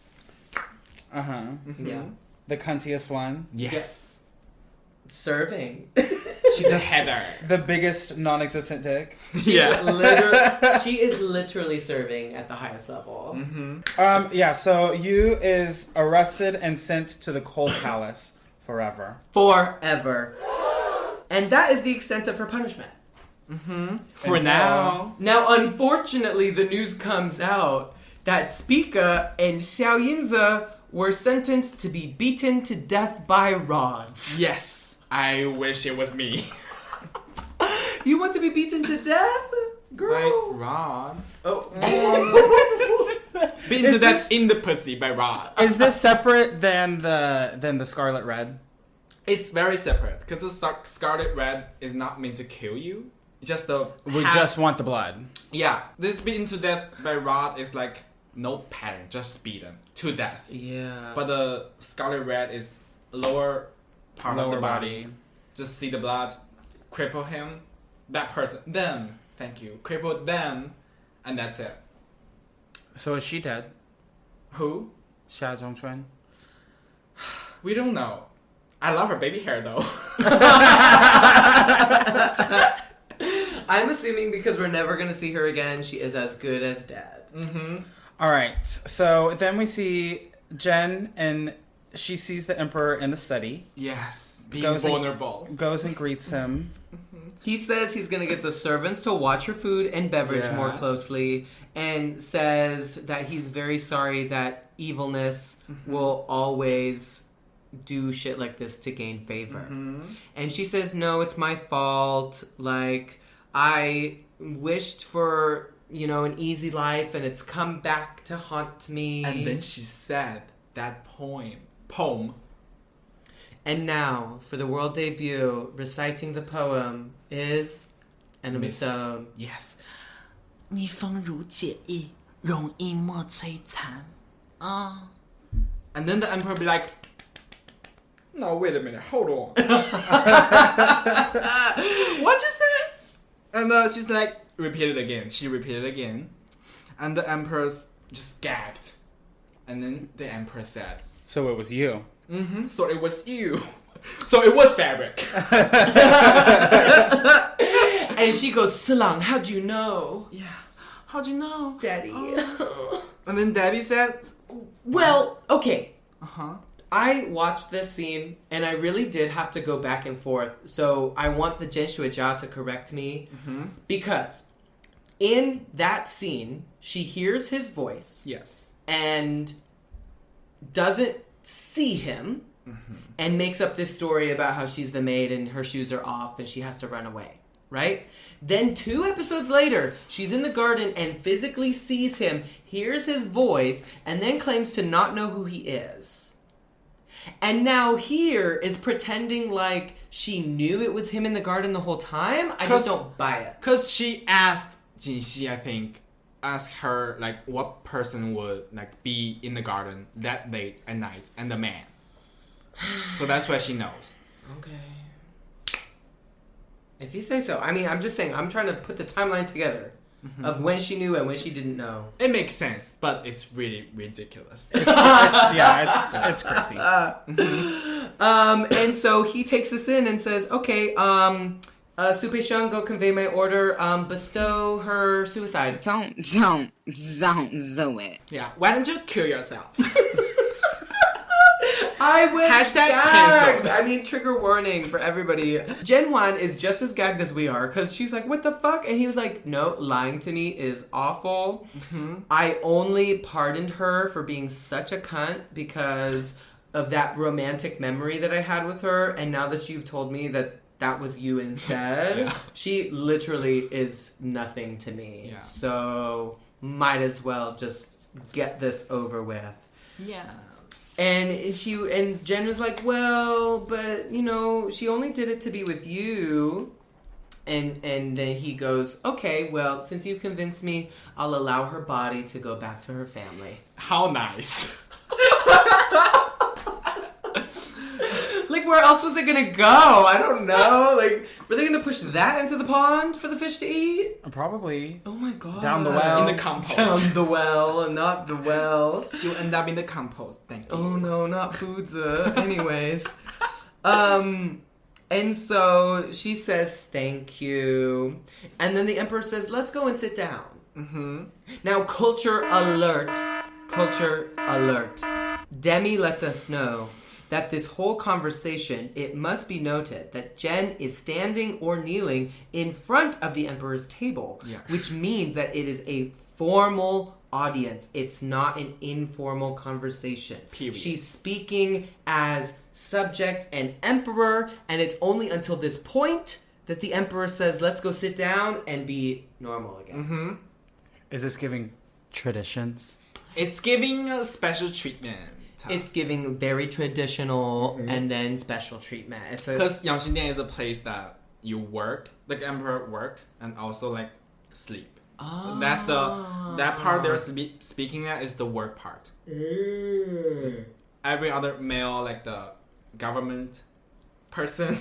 Yeah. The cuntiest one. Yes. Serving. She's a heather. The biggest non-existent dick. She is literally serving at the highest level. So Yu is arrested and sent to the Cold Palace forever. Forever. And that is the extent of her punishment. For now. Now, unfortunately, the news comes out that Spica and Xiao Yinze were sentenced to be beaten to death by rods. Yes. I wish it was me. You want to be beaten to death? by rods. Oh. Bitten to death in the pussy by rods. Is this separate than the Scarlet Red? It's very separate because the Scarlet Red is not meant to kill you. It's just We just want the blood. Yeah, this beaten to death by rod is like no pattern, just beaten to death. Yeah. But the Scarlet Red is lower part of the Lower body. Just see the blood, cripple him, that person, them. Thank you. Cripple them, and that's it. So is she dead? Who? Xia Zhongchuan? We don't know. I love her baby hair though. I'm assuming because we're never going to see her again, she is as good as dead. Mm-hmm. All right. So then we see Zhen, and she sees the Emperor in the study. Yes, being Goes and- vulnerable. Goes and greets him. He says he's going to get the servants to watch her food and beverage more closely, and says that he's very sorry that evilness will always do shit like this to gain favor. And she says, no, it's my fault. Like, I wished for, an easy life, and it's come back to haunt me. And then she said that poem. And now, for the world debut, reciting the poem is Enema Stone. Yes. 你风如解意，容易莫摧残啊。 And then the Emperor be like, no, wait a minute, hold on. What you say? And she's like, repeat it again. She repeated again. And the Empress just gagged. And then the Emperor said, So it was you. mm-hmm, so it was you. So it was fabric. And she goes, Silang, how'd you know? Yeah. How'd you know? Daddy. And then Daddy said, Well, okay. uh-huh. I watched this scene, and I really did have to go back and forth. So I want the Zhen Shuijia to correct me. Because in that scene, she hears his voice. Yes. And doesn't see him. And makes up this story about how she's the maid and her shoes are off and she has to run away. Right? Then 2 episodes later, she's in the garden and physically sees him, hears his voice, and then claims to not know who he is. And now here is pretending like she knew it was him in the garden the whole time. I just don't buy it. Because she asked Jinxi, I think, asked her, like, what person would, like, be in the garden that late at night, and the man. So that's why she knows. Okay. If you say so. I mean, I'm just saying, I'm trying to put the timeline together of when she knew and when she didn't know. It makes sense, but it's really ridiculous. It's crazy. And so he takes this in and says, okay, Su Shang, go convey my order, bestow her suicide. Don't do it. Yeah, why don't you kill yourself? I went Hashtag gagged. canceled. I mean, trigger warning for everybody. Zhen Huan is just as gagged as we are because she's like, what the fuck? And he was like, no, lying to me is awful. I only pardoned her for being such a cunt because of that romantic memory that I had with her. And now that you've told me that was you instead, she literally is nothing to me. Yeah. So might as well just get this over with. Yeah. And Jen was like, well, but, she only did it to be with you. And then he goes, okay, well, since you convinced me, I'll allow her body to go back to her family. How nice. Like, where else was it going to go? I don't know. Like, were they going to push that into the pond for the fish to eat? Probably. Oh my god. Down the well. In the compost. Down the well, not the well. She'll end up in the compost. Thank you. Oh no, not Foodza. Anyways. And so she says, thank you. And then the Emperor says, let's go and sit down. Now, culture alert. Culture alert. Demi lets us know that this whole conversation, it must be noted that Jen is standing or kneeling in front of the Emperor's table, which means that it is a formal audience. It's not an informal conversation. Period. She's speaking as subject and emperor, and it's only until this point that the emperor says, let's go sit down and be normal again. Mm-hmm. Is this giving traditions? It's giving a special treatment. It's giving very traditional and then special treatment. Because Yangxindian is a place that you work, like emperor work, and also like sleep. Oh. That's that part they're speaking at is the work part. Every other male, like the government person,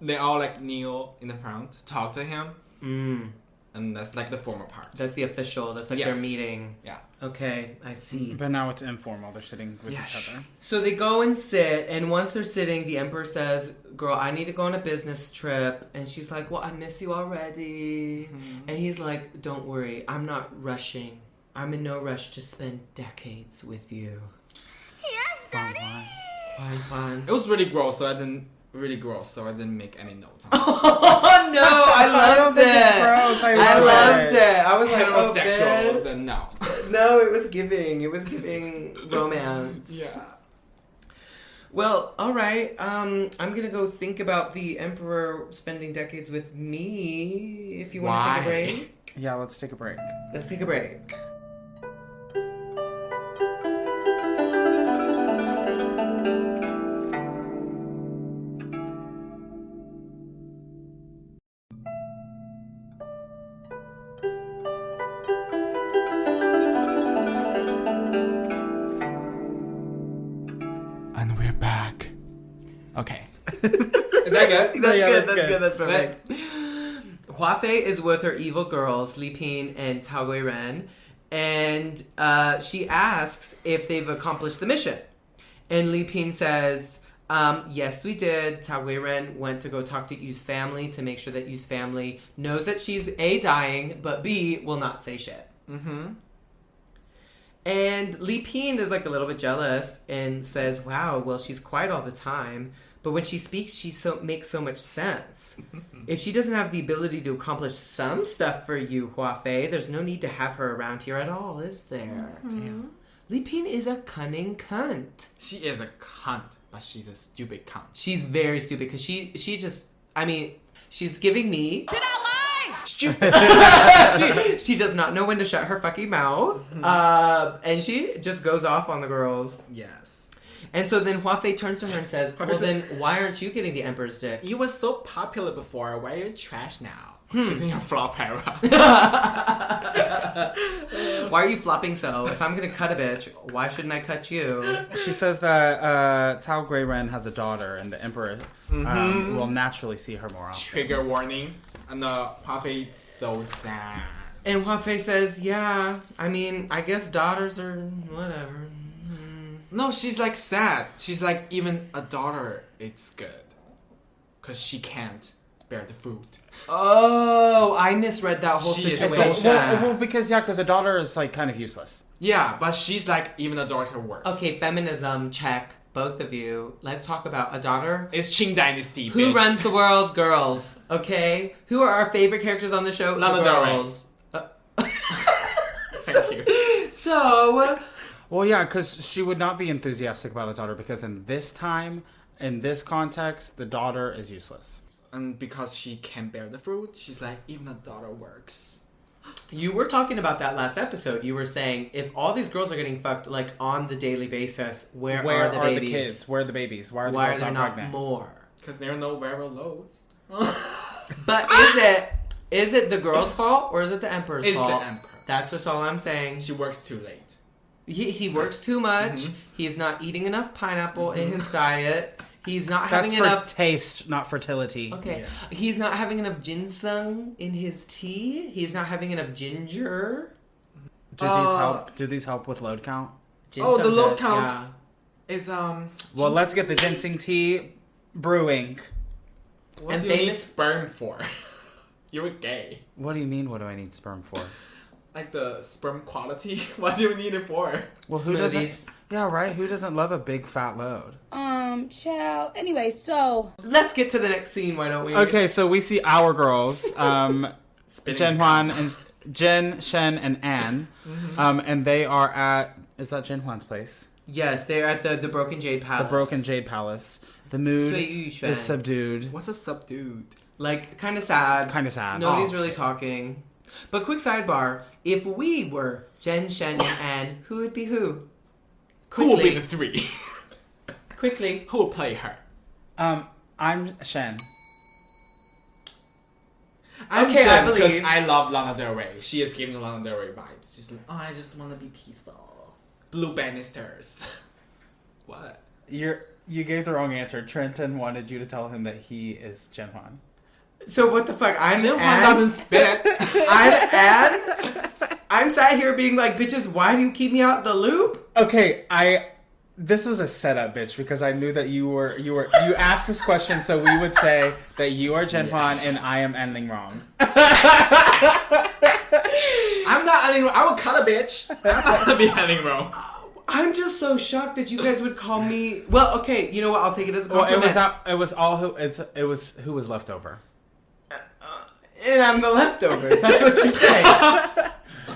they all like kneel in the front, talk to him, and that's like the formal part. That's the official. That's like their meeting. Yeah. Okay, I see. But now it's informal. They're sitting with each other. So they go and sit, and once they're sitting, the emperor says, girl, I need to go on a business trip. And she's like, well, I miss you already. And he's like, don't worry, I'm not rushing. I'm in no rush to spend decades with you. Yes, Daddy. Juan. It was really gross, so I didn't make any notes on it. Oh no, I loved it. Gross. I loved it. I was like, heterosexuals, oh, and no. No, it was giving romance. Yeah. Well, all right. I'm gonna go think about the emperor spending decades with me. If you want to take a break. Yeah, let's take a break. Let's take a break. And we're back. Okay. Is that good? That's good. That's perfect. Hua Fei is with her evil girls, Li Ping and Cao Guiren, and she asks if they've accomplished the mission. And Li Ping says, yes, we did. Cao Guiren went to go talk to Yu's family to make sure that Yu's family knows that she's A, dying, but B, will not say shit. Mm-hmm. And Li Ping is like a little bit jealous and says, wow, well, she's quiet all the time. But when she speaks, she makes so much sense. If she doesn't have the ability to accomplish some stuff for you, Hua Fei, there's no need to have her around here at all, is there? Mm-hmm. Li Ping is a cunning cunt. She is a cunt, but she's a stupid cunt. She's very stupid because she just, I mean, she's giving me... Did I lie? she does not know when to shut her fucking mouth. And she just goes off on the girls. Yes. And so then Hua Fei turns to her and says, well then, why aren't you getting the emperor's dick? You were so popular before. Why are you trash now? She's in your flop era. Why are you flopping so? If I'm gonna cut a bitch, why shouldn't I cut you? She says that Cao Guiren has a daughter, and the emperor will naturally see her more often. Trigger warning. And Hua Fei is so sad. And Hua Fei says, yeah, I mean, I guess daughters are whatever. No, she's like sad. She's like, even a daughter, it's good. Because she can't bear the fruit. Oh, I misread that whole She is situation. so sad. Well, because a daughter is like kind of useless. Yeah, but she's like, even a daughter works. Okay, feminism, check. Both of you. Let's talk about a daughter. It's Qing Dynasty, Who bitch. runs the world? Girls. Okay? Who are our favorite characters on the show? Lana The Del Rey. girls. Thank you. So... Well, yeah, because she would not be enthusiastic about a daughter because in this time, in this context, the daughter is useless. And because she can't bear the fruit, she's like, even a daughter works. You were talking about that last episode. You were saying, if all these girls are getting fucked, like, on the daily basis, where are the babies? The kids? Where are the babies? Why are the Why girls are there not pregnant? more? Because there are no viral loads. But is it the girl's fault or is it the emperor's It's fault? the emperor. That's just all I'm saying. She works too late. He works too much. He's not eating enough pineapple in his diet. He's not having That's for enough taste, not fertility. Okay. Yeah. He's not having enough ginseng in his tea. He's not having enough ginger. Do these help with load count? Ginseng the load does, count. yeah. Is Well, let's get the ginseng tea brewing. what And do you need famous- sperm for? You're gay. What do you mean? What do I need sperm for? Like the sperm quality? What do you need it for? Well, who doesn't? Smoothies. Yeah, right. Who doesn't love a big fat load? Child. Anyway, so Let's get to the next scene, why don't we? Okay, so we see our girls, Spinning Zhen Huan and Jen, Shen, and Anne, and they are at. Is that Zhen Huan's place? Yes, they're at the Broken Jade Palace. The Broken Jade Palace. The mood Sui Yu Xuan. is subdued. What's a subdued? Like, kind of sad. Kind of sad. Nobody's really talking. But quick sidebar, if we were Jen, Shen, and Anne, who would be who? Who will be Quickly. the three? Quickly. Who will play her? I'm Shen. I'm Okay, I Jen, believe. because I love Lana Del Rey. She is giving Lana Del Rey vibes. She's like, oh, I just want to be peaceful. Blue banisters. What? You gave the wrong answer. Trenton wanted you to tell him that he is Zhen Huan. So what the fuck? I'm Zhen Huan Anne. doesn't spit. I'm Anne. I'm sat here being like, bitches, why do you keep me out the loop? Okay, this was a setup, bitch, because I knew that you asked this question so we would say that you are Zhen Huan and I am ending wrong. I'm not ending wrong. I will cut a bitch. I'm not gonna be ending wrong. I'm just so shocked that you guys would call me. Well, okay, you know what? I'll take it as a Well, compliment. it was who was left over. And I'm the leftovers. That's what you're saying.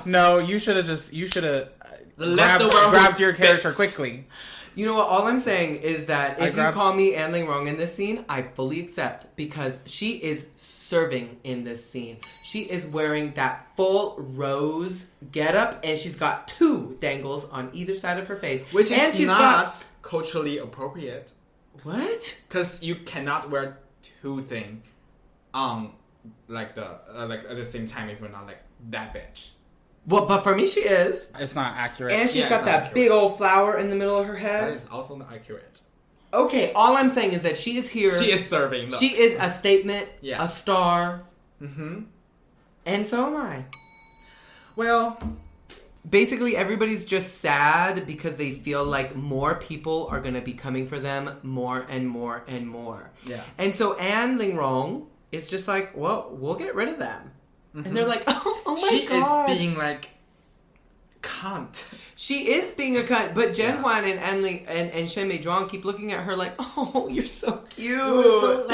No, you should have leftover grabbed who your character spits. quickly. You know what? All I'm saying is that if you grabbed- call me Anne Ling wrong in this scene, I fully accept because she is serving in this scene. She is wearing that full rose getup, and she's got 2 dangles on either side of her face, Which is and she's not culturally appropriate. what? Because you cannot wear 2 things like at the same time if you're not like that bitch. Well, but for me, she is, It's not accurate. and she's Yeah, got it's not that accurate. big old flower in the middle of her That head. is also not accurate. Okay, all I'm saying is that she is here. She is serving. Looks. She is a statement, Yeah. a star, Mm-hmm. and so am I. Well, Basically, everybody's just sad because they feel like more people are going to be coming for them more and more and more. Yeah. And so Anne Lingrong is just like, well, we'll get rid of them. And they're like, oh my she God. is being like cunt. She is being a cunt, but Zhen Yeah. Huan and Anne Ling and Shen Mei Zhuang keep looking at her like, oh, you're so cute.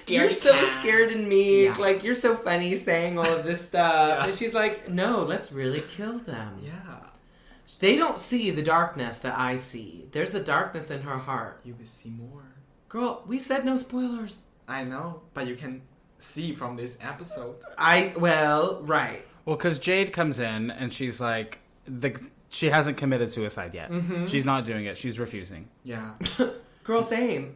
You're so scared and meek. Yeah. Like, you're so funny saying all of this stuff. And she's like, no, let's really kill them. Yeah. They don't see the darkness that I see. There's a darkness in her heart. You will see more. Girl, we said no spoilers. I know, but you can see from this episode. Right. Well, because Jade comes in and she's like, she hasn't committed suicide yet. Mm-hmm. She's not doing it. She's refusing. Yeah. Girl, same.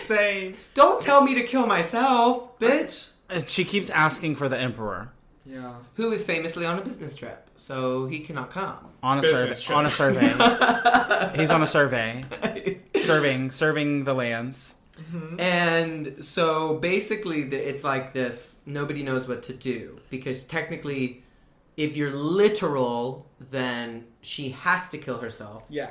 Same. Don't tell me to kill myself, bitch. She keeps asking for the Emperor. Yeah. Who is famously on a business trip, so he cannot come. On a Business trip. On a survey. He's on a survey. Serving the lands. Mm-hmm. And so basically, it's like this. Nobody knows what to do because technically, if you're literal, then she has to kill herself. Yeah.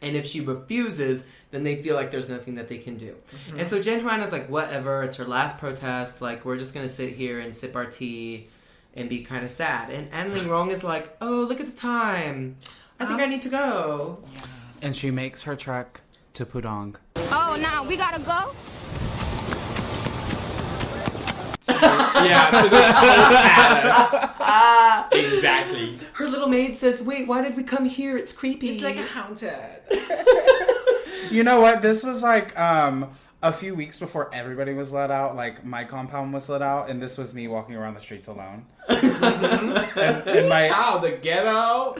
And if she refuses, then they feel like there's nothing that they can do. Mm-hmm. And so Zhen Huan is like, whatever, it's her last protest. Like, we're just going to sit here and sip our tea and be kind of sad. And Anne Lingrong is like, oh, look at the time. I think I need to go. Yeah. And she makes her trek to Pudong. Oh, now we gotta go? Yeah, to the palace. Exactly. Her little maid says, wait, why did we come here? It's creepy. It's like a haunted. You know what? This was like a few weeks before everybody was let out. Like my compound was let out, and this was me walking around the streets alone. and my Child, the ghetto.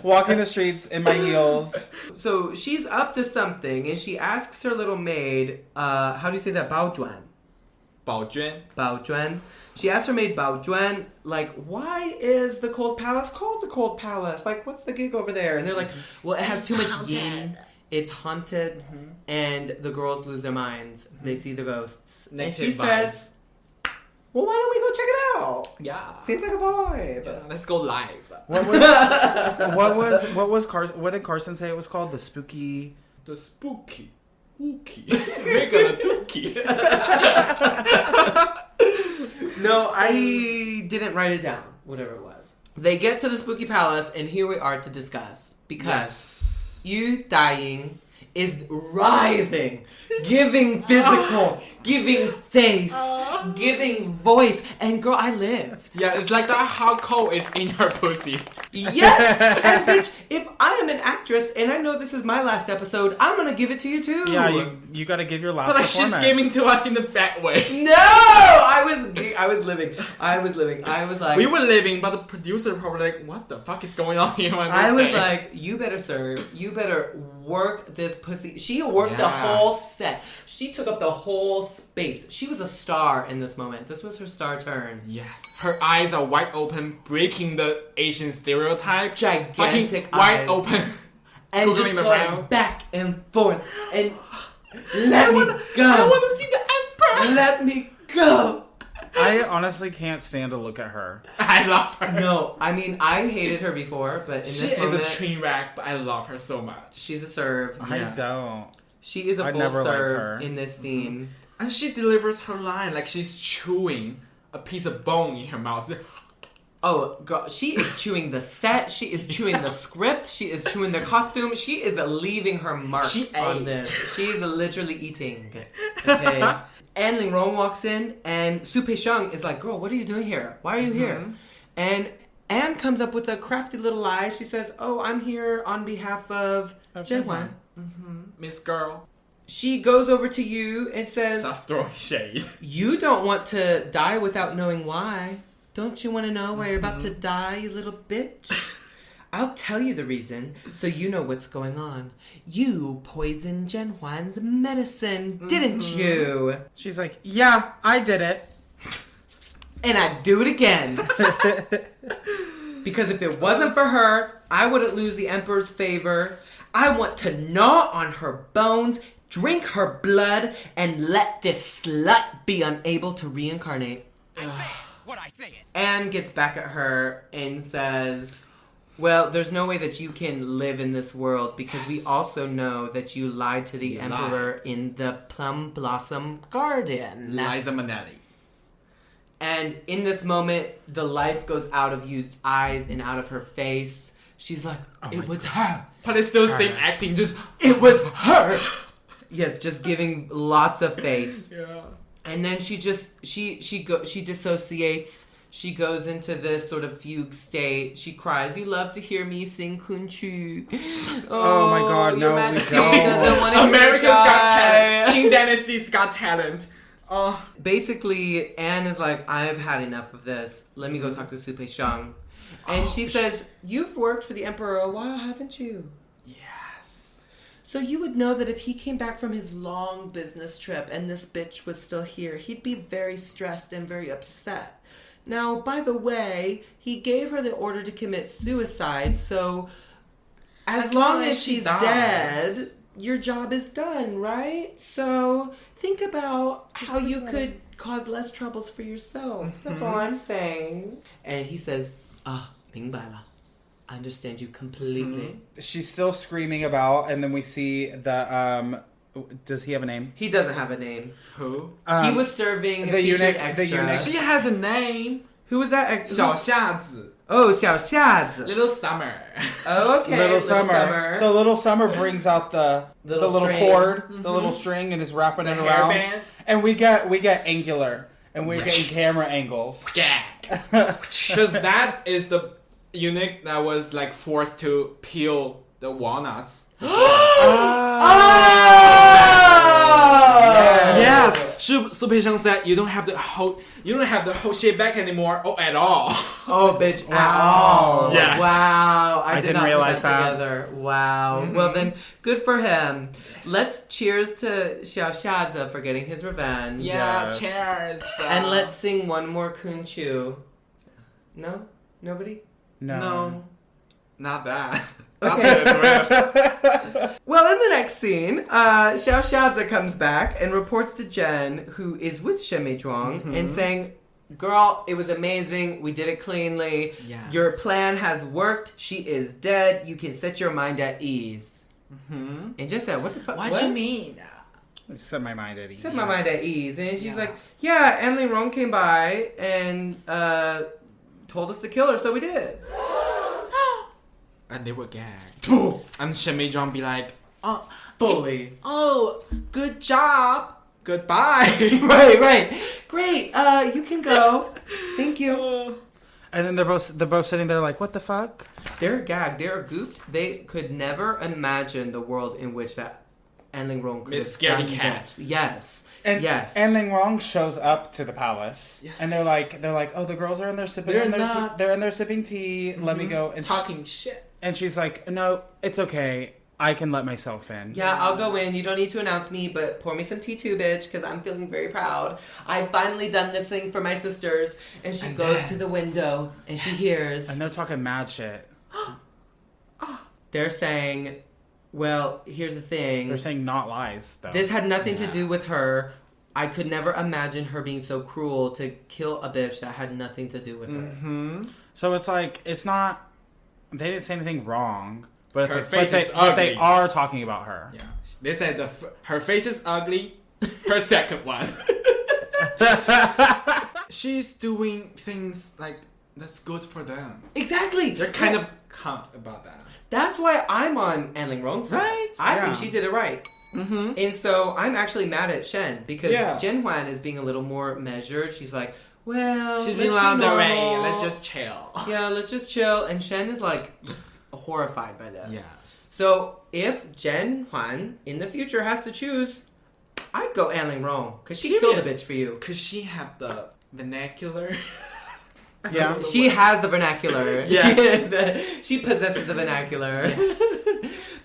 walking the streets in my heels. So she's up to something, and she asks her little maid, how do you say that? Bao Juan. Bao Juan. Bao Juan. She asks her maid Bao Juan, like, why is the Cold Palace called the Cold Palace? Like, what's the gig over there? And they're like, well, it has too much yin. It's haunted, and the girls lose their minds. They see the ghosts. Negative and she vibes. says, well, why don't we go check it out? Yeah. Seems like a vibe. Yeah, let's go live. What did Carson say it was called? The spooky. The spooky. Ookie. We're gonna dookie. No, I didn't write it down. Whatever it was. They get to the spooky palace, and here we are to discuss. Because you dying is writhing, giving physical, giving face, giving voice. And girl, I lived. Yeah, it's like that hot coal is in her pussy. Yes! And bitch, if I am an actress and I know this is my last episode, I'm gonna give it to you too. Yeah, you gotta give your last But like she's performance. giving to us in the bad way. No! I was living. I was like... We were living, but the producer probably like, what the fuck is going on here on this I was day? like, you better serve. You better work this pussy. She worked the Yes. whole set. She took up the whole space. She was a star in this moment. This was her star turn. Yes. Her eyes are wide open, breaking the Asian stereotype. Gigantic Fucking wide eyes. open. And just Googling going around. back and forth. And let me go. I want to see the emperor. Let me go. I honestly can't stand to look at her. I love her. No, I mean, I hated her before, but in She this is moment, a train wreck, but I love her so much. she's a serve. I don't. She is a I full never liked serve her. in this scene. And she delivers her line like she's chewing a piece of bone in her mouth. Oh, God, she is chewing the set. She is chewing the script. She is chewing the costume. She is leaving her mark She on ate. this. She's literally eating. Okay. An Ling Rong walks in, and Su Pei Sheng is like, girl, what are you doing here? Why are you here? And Anne comes up with a crafty little lie. She says, oh, I'm here on behalf of Zhen Huan. Miss Girl. She goes over to you and says, Starts throwing shade. you don't want to die without knowing why. Don't you want to know why you're about to die, you little bitch? I'll tell you the reason, so you know what's going on. You poisoned Zhen Huan's medicine, didn't you? She's like, yeah, I did it. And I'd do it again. Because if it wasn't for her, I wouldn't lose the Emperor's favor. I want to gnaw on her bones, drink her blood, and let this slut be unable to reincarnate. What I think. Anne gets back at her and says, well, there's no way that you can live in this world because we also know that you lied to the Emperor in the Plum Blossom Garden. Liza Minnelli. And in this moment, the life goes out of Yu's eyes and out of her face. She's like, it was her. But it's still same acting, just... It was her. Yes, just giving lots of face. Yeah. And then she dissociates. She goes into this sort of fugue state. She cries. You love to hear me sing Kunchu. Oh my God, Your no, we Majesty don't. doesn't want to hear America's me Got cry. Talent. Qing Dynasty's Got Talent. Oh. Basically, Anne is like, I've had enough of this. Let me go talk to Su Pei Sheng. And she says, you've worked for the Emperor a while, haven't you? Yes. So you would know that if he came back from his long business trip and this bitch was still here, he'd be very stressed and very upset. Now, by the way, he gave her the order to commit suicide, so as long as she's dead, your job is done, right? So think about how you could cause less troubles for yourself. That's all I'm saying. And he says, 明白了. I understand you completely. She's still screaming about, and then we see the, does he have a name? He doesn't have a name. Who? He was serving the a featured eunuch- extra. the eunuch. She has a name. Who was that? 小夏子. Oh, Xiao Xiazi. Little Summer. Oh, okay. Little Summer. So Little Summer brings out the Little little string. cord, the little string, and is wrapping it around. hairband. And we get angular, and we're getting camera angles. Because that is the eunuch that was like forced to peel the walnuts. Yes. Su Pei Sheng said you don't have the whole shit back anymore at all. Oh, bitch. Ow. Yes. Wow. I didn't not put realize that. together. Wow. Well, then, good for him. Let's cheers to Xiao Xiazi for getting his revenge. Yeah, cheers. And let's sing one more Kunchu. No? Nobody? No, not that. Okay. Well, in the next scene, Xiao Xiazi comes back and reports to Jen, who is with Shen Meizhuang, and saying, girl, it was amazing. We did it cleanly. Yes. Your plan has worked. She is dead. You can set your mind at ease. And Jen said, what the fuck? What do you mean? Set my mind at ease. Set my mind at ease. And she's like, yeah, An Ling Rong came by and told us to kill her, so we did. And they were gagged. And Shen Meizhuang be like, Fully. Oh, good job. Goodbye. Right. Great. You can go. Thank you. And then they're both sitting there like, what the fuck? They're gagged. They're gooped. They could never imagine the world in which that Anling Rong could Miss have Scaredy done Cat. this. Yes. And, yes. And Ling Rong shows up to the palace. Yes. And they're like, oh, the girls are in there sipping they're in there sipping tea. Let me go. And Talking shit. And she's like, no, it's okay. I can let myself in. Yeah, I'll go in. You don't need to announce me, but pour me some tea too, bitch, because I'm feeling very proud. I've finally done this thing for my sisters. And she goes to the window and she hears. And they're talking mad shit. They're saying, well, here's the thing. They're saying not lies, though. This had nothing to do with her. I could never imagine her being so cruel to kill a bitch that had nothing to do with her. Mm-hmm. So it's like, it's not, they didn't say anything wrong, but it's Her like, face is but they ugly. are talking about her. Yeah. They said her face is ugly. Her second one. She's doing things like that's good for them. Exactly. They're kind of cunt about that. That's why I'm on Anling Rong's side. Right? I Yeah. think she did it right. Mm-hmm. And so I'm actually mad at Shen because Yeah. Zhen Huan is being a little more measured. She's like, well, She's let's being be lingerie. normal. Let's just chill. Yeah, let's just chill. And Shen is like horrified by this. Yes. So if Zhen Huan in the future has to choose, I'd go Anling Rong because she killed the bitch for you. Cause she have the vernacular. Yeah. She has the vernacular. Yes. She possesses the vernacular.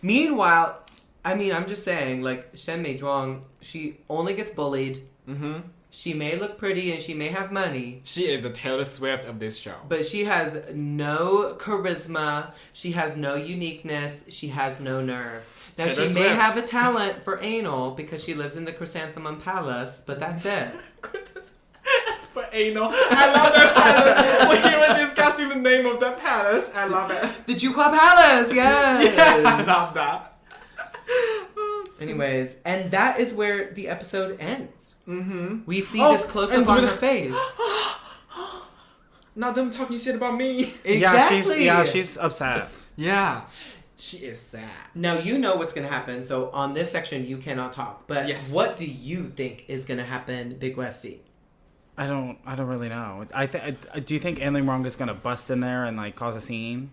Meanwhile, I mean, I'm just saying, like, Shen Meizhuang, she only gets bullied. Mm-hmm. She may look pretty and she may have money. She is the Taylor Swift of this show. But she has no charisma. She has no uniqueness. She has no nerve. Now, Taylor she may Swift. have a talent for anal because she lives in the Chrysanthemum Palace, but that's it. For anal. I love that palace. When you were discussing the name of that palace, I love it. The Juqua Palace, yes! Yeah, I love that. Anyways, and that is where the episode ends. Mm-hmm. We see this close-up on her face. Not them talking shit about me. Exactly. She's upset. Yeah. She is sad. Now, you know what's going to happen, so on this section, you cannot talk. But Yes. what do you think is going to happen, Big Westy? I don't really know. Do you think Anling Rong is gonna bust in there and like cause a scene?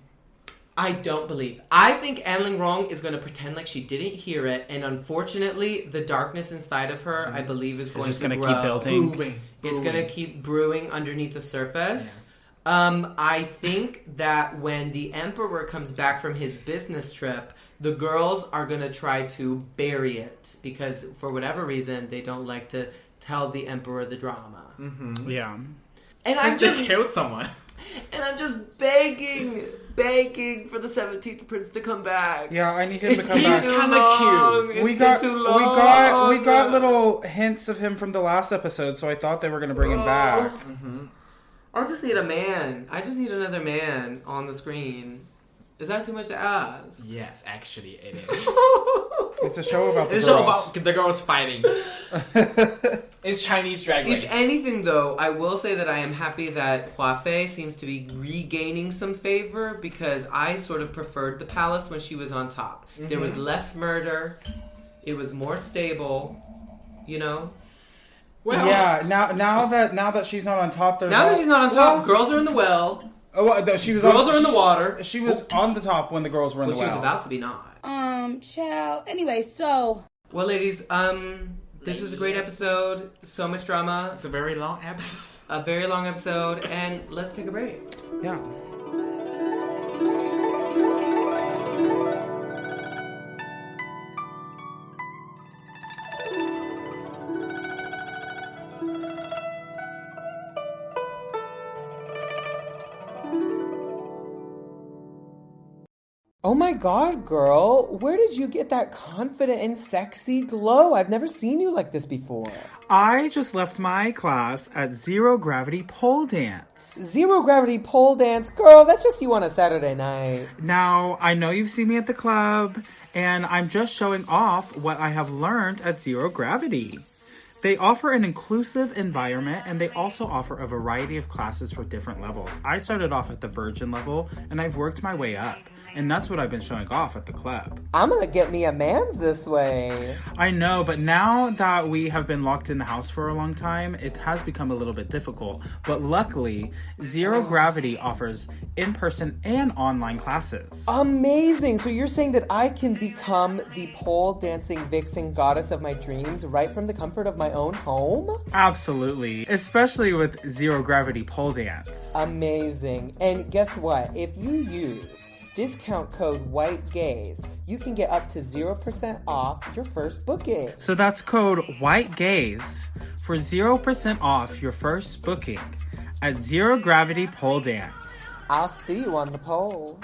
I don't believe. I think Anling Rong is going to pretend like she didn't hear it, and unfortunately, the darkness inside of her, I believe, is going just to gonna grow. keep building. Brewing. It's going to keep brewing underneath the surface. I think that when the Emperor comes back from his business trip, the girls are going to try to bury it because, for whatever reason, they don't like to tell the Emperor the drama. Mm-hmm. Yeah. And I just killed someone. And I'm just begging for the 17th Prince to come back. Yeah, I need him It's to come been back. too kinda long. cute. It's we been got too long. we got little hints of him from the last episode, so I thought they were gonna bring him back. Mm-hmm. I just need a man. I just need another man on the screen. Is that too much to ask? Yes, actually it is. It's a show about the It's a girls. show about the girls fighting. It's Chinese drag race. If anything, though, I will say that I am happy that Huafei seems to be regaining some favor because I sort of preferred the palace when she was on top. Mm-hmm. There was less murder. It was more stable. You know? Well, Yeah, now that she's not on top, there's Now that all- she's not on top, Well, girls are in the well. oh, well, she was Girls are in the water. She was on the top when the girls were in Well, the she well. was about to be not. Child. Anyway, so Well, ladies, this was a great episode. So much drama. it's a very long episode. A very long episode. And let's take a break. Yeah. Oh my god, girl. Where did you get that confident and sexy glow? I've never seen you like this before. I just left my class at Zero Gravity Pole Dance. Zero gravity pole dance? Girl, that's just you on a Saturday night. Now, I know you've seen me at the club, and I'm just showing off what I have learned at Zero Gravity. They offer an inclusive environment, and they also offer a variety of classes for different levels. I started off at the virgin level, and I've worked my way up. And that's what I've been showing off at the club. I'm gonna get me a man's this way. I know, but now that we have been locked in the house for a long time, it has become a little bit difficult. But luckily, Zero Gravity offers in-person and online classes. Amazing! So you're saying that I can become the pole dancing vixen goddess of my dreams right from the comfort of my own home? Absolutely, especially with Zero Gravity pole dance. Amazing. And guess what? If you use discount code WHITEGAZE, you can get up to 0% off your first booking. So that's code WHITEGAZE for 0% off your first booking at Zero Gravity Pole Dance. I'll see you on the pole.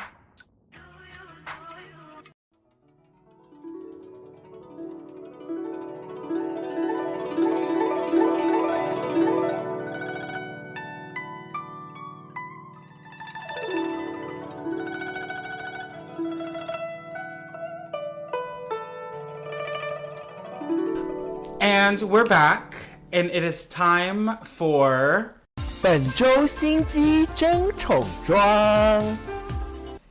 And we're back, and it is time for 本周心机争宠装。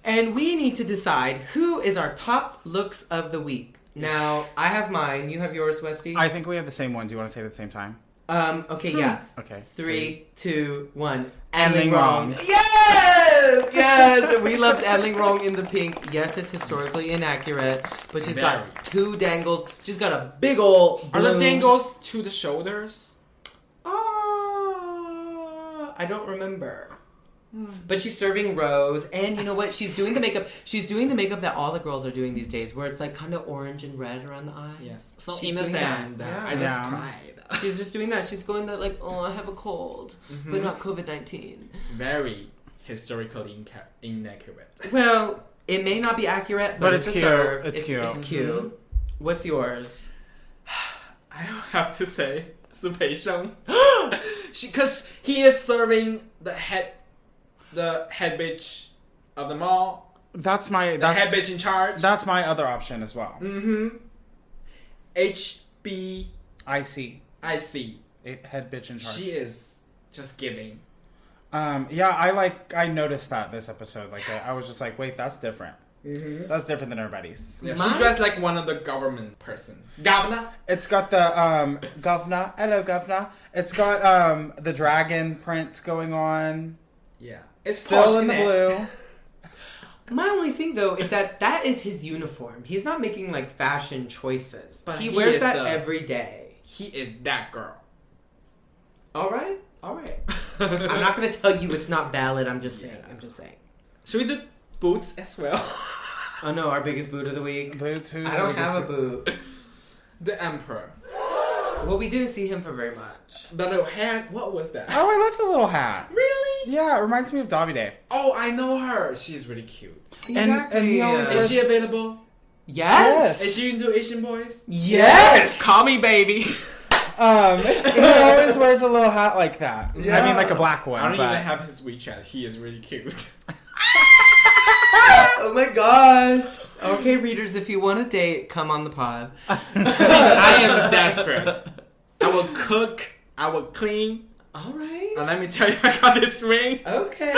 And we need to decide who is our top looks of the week. Now, I have mine. You have yours, Westy? I think we have the same one. Do you want to say it at the same time? Okay, yeah. Okay. 3, 2, 1. Endling Wrong. Yes! Yes! We loved Endling Wrong in the pink. Yes, it's historically inaccurate, but she's got 2 dangles. She's got a big old Are bloom. the dangles to the shoulders? I don't remember. But she's serving Rose, and you know what? She's doing the makeup. She's doing the makeup that all the girls are doing these days, where it's like kind of orange and red around the eyes. Yes. So She's innocent. doing that. Yeah. I just cried. She's just doing that. She's going that like, oh, I have a cold, but not COVID-19. Very historically inaccurate. Well, it may not be accurate, but it's cute. deserved. It's cute. It's cute. What's yours? I have to say, Su Pei Sheng. Because he is serving the head bitch of the mall. That's head bitch in charge. That's my other option as well. HB. I see. Head bitch in charge. She is just giving. Yeah, I noticed that this episode. Like, I was just like, wait, that's different. That's different than everybody's. Yeah, she dressed like one of the government person. Governor. It's got the governor. Hello, governor. It's got the dragon print going on. Yeah, it's still in the blue. My only thing, though, is that is his uniform. He's not making, like, fashion choices. But he wears is that every day. He is that girl. All right. I'm not going to tell you it's not valid. I'm just saying. Should we do boots as well? Oh, no, our biggest boot of the week. Boots, I don't have a boot. The Emperor. Well, we didn't see him for very much. The little hat, what was that? Oh, I love the little hat. Really? Yeah, it reminds me of Davide. Oh, I know her. She's really cute. Exactly. And he always Is she available? Yes. Is she into Asian boys? Yes. Call me baby. He always wears a little hat like that. Yeah. I mean, like a black one. I don't but... even have his WeChat. He is really cute. Oh my gosh. Okay, readers, if you want a date, come on the pod. I am desperate. I will cook. I will clean. All right. And let me tell you, I got this ring. Okay.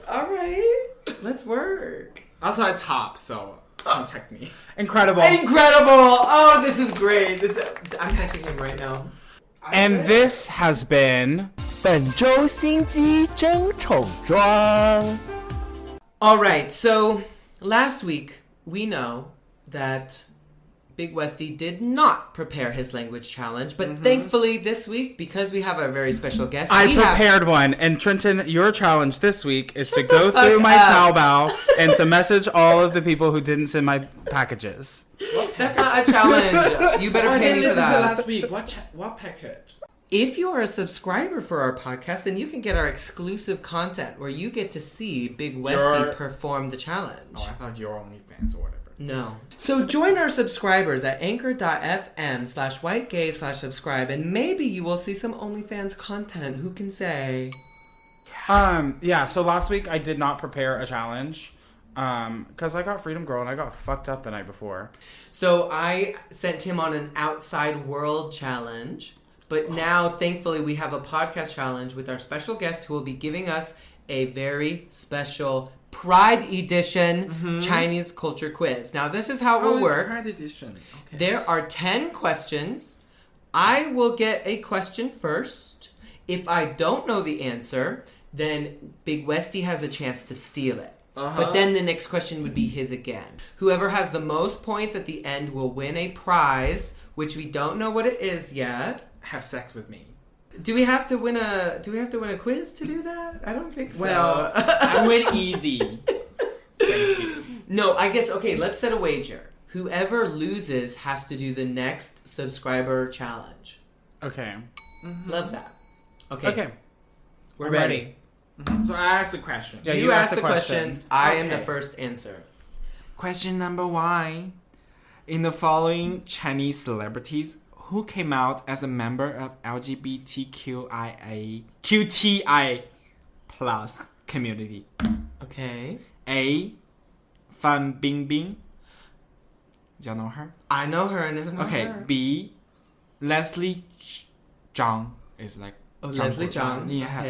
All right. Let's work. Also, I top, so contact me. Incredible. Oh, this is great. I'm texting him right now. And this has been 本周心机争宠装。 All right, so last week we know that Big Westy did not prepare his language challenge, but thankfully this week, because we have a very special guest, I prepared one. And Trenton, your challenge this week is to go through my Taobao and to message all of the people who didn't send my packages. That's not a challenge. You better pay me for that. Last week. What package? If you are a subscriber for our podcast, then you can get our exclusive content where you get to see Big Westy perform the challenge. Oh, I thought you were OnlyFans or whatever. No. So join our subscribers at anchor.fm/whitegaze/subscribe, and maybe you will see some OnlyFans content. Who can say? Yeah, so last week I did not prepare a challenge. Because I got Freedom Girl and I got fucked up the night before. So I sent him on an outside world challenge. But now, thankfully, we have a podcast challenge with our special guest who will be giving us a very special Pride Edition Chinese culture quiz. Now, this is how it will work. Pride Edition. Okay. There are 10 questions. I will get a question first. If I don't know the answer, then Big Westy has a chance to steal it. But then the next question would be his again. Whoever has the most points at the end will win a prize, which we don't know what it is yet. Have sex with me. Do we have to win a quiz to do that? I don't think so. Well, I win easy. Thank you. No, I guess, okay, let's set a wager. Whoever loses has to do the next subscriber challenge. Okay. Love that. Okay. Okay. We're I'm ready. So I asked the question. Yeah, you ask asked the questions. I am the Okay. first answer. Question number 1. In the following Chinese celebrities, who came out as a member of QTI plus community? Okay. A. Fan Bingbing. Do you know her? I know her and it's not Okay. her. B. Leslie Zhang is like Leslie Zhang. Yeah.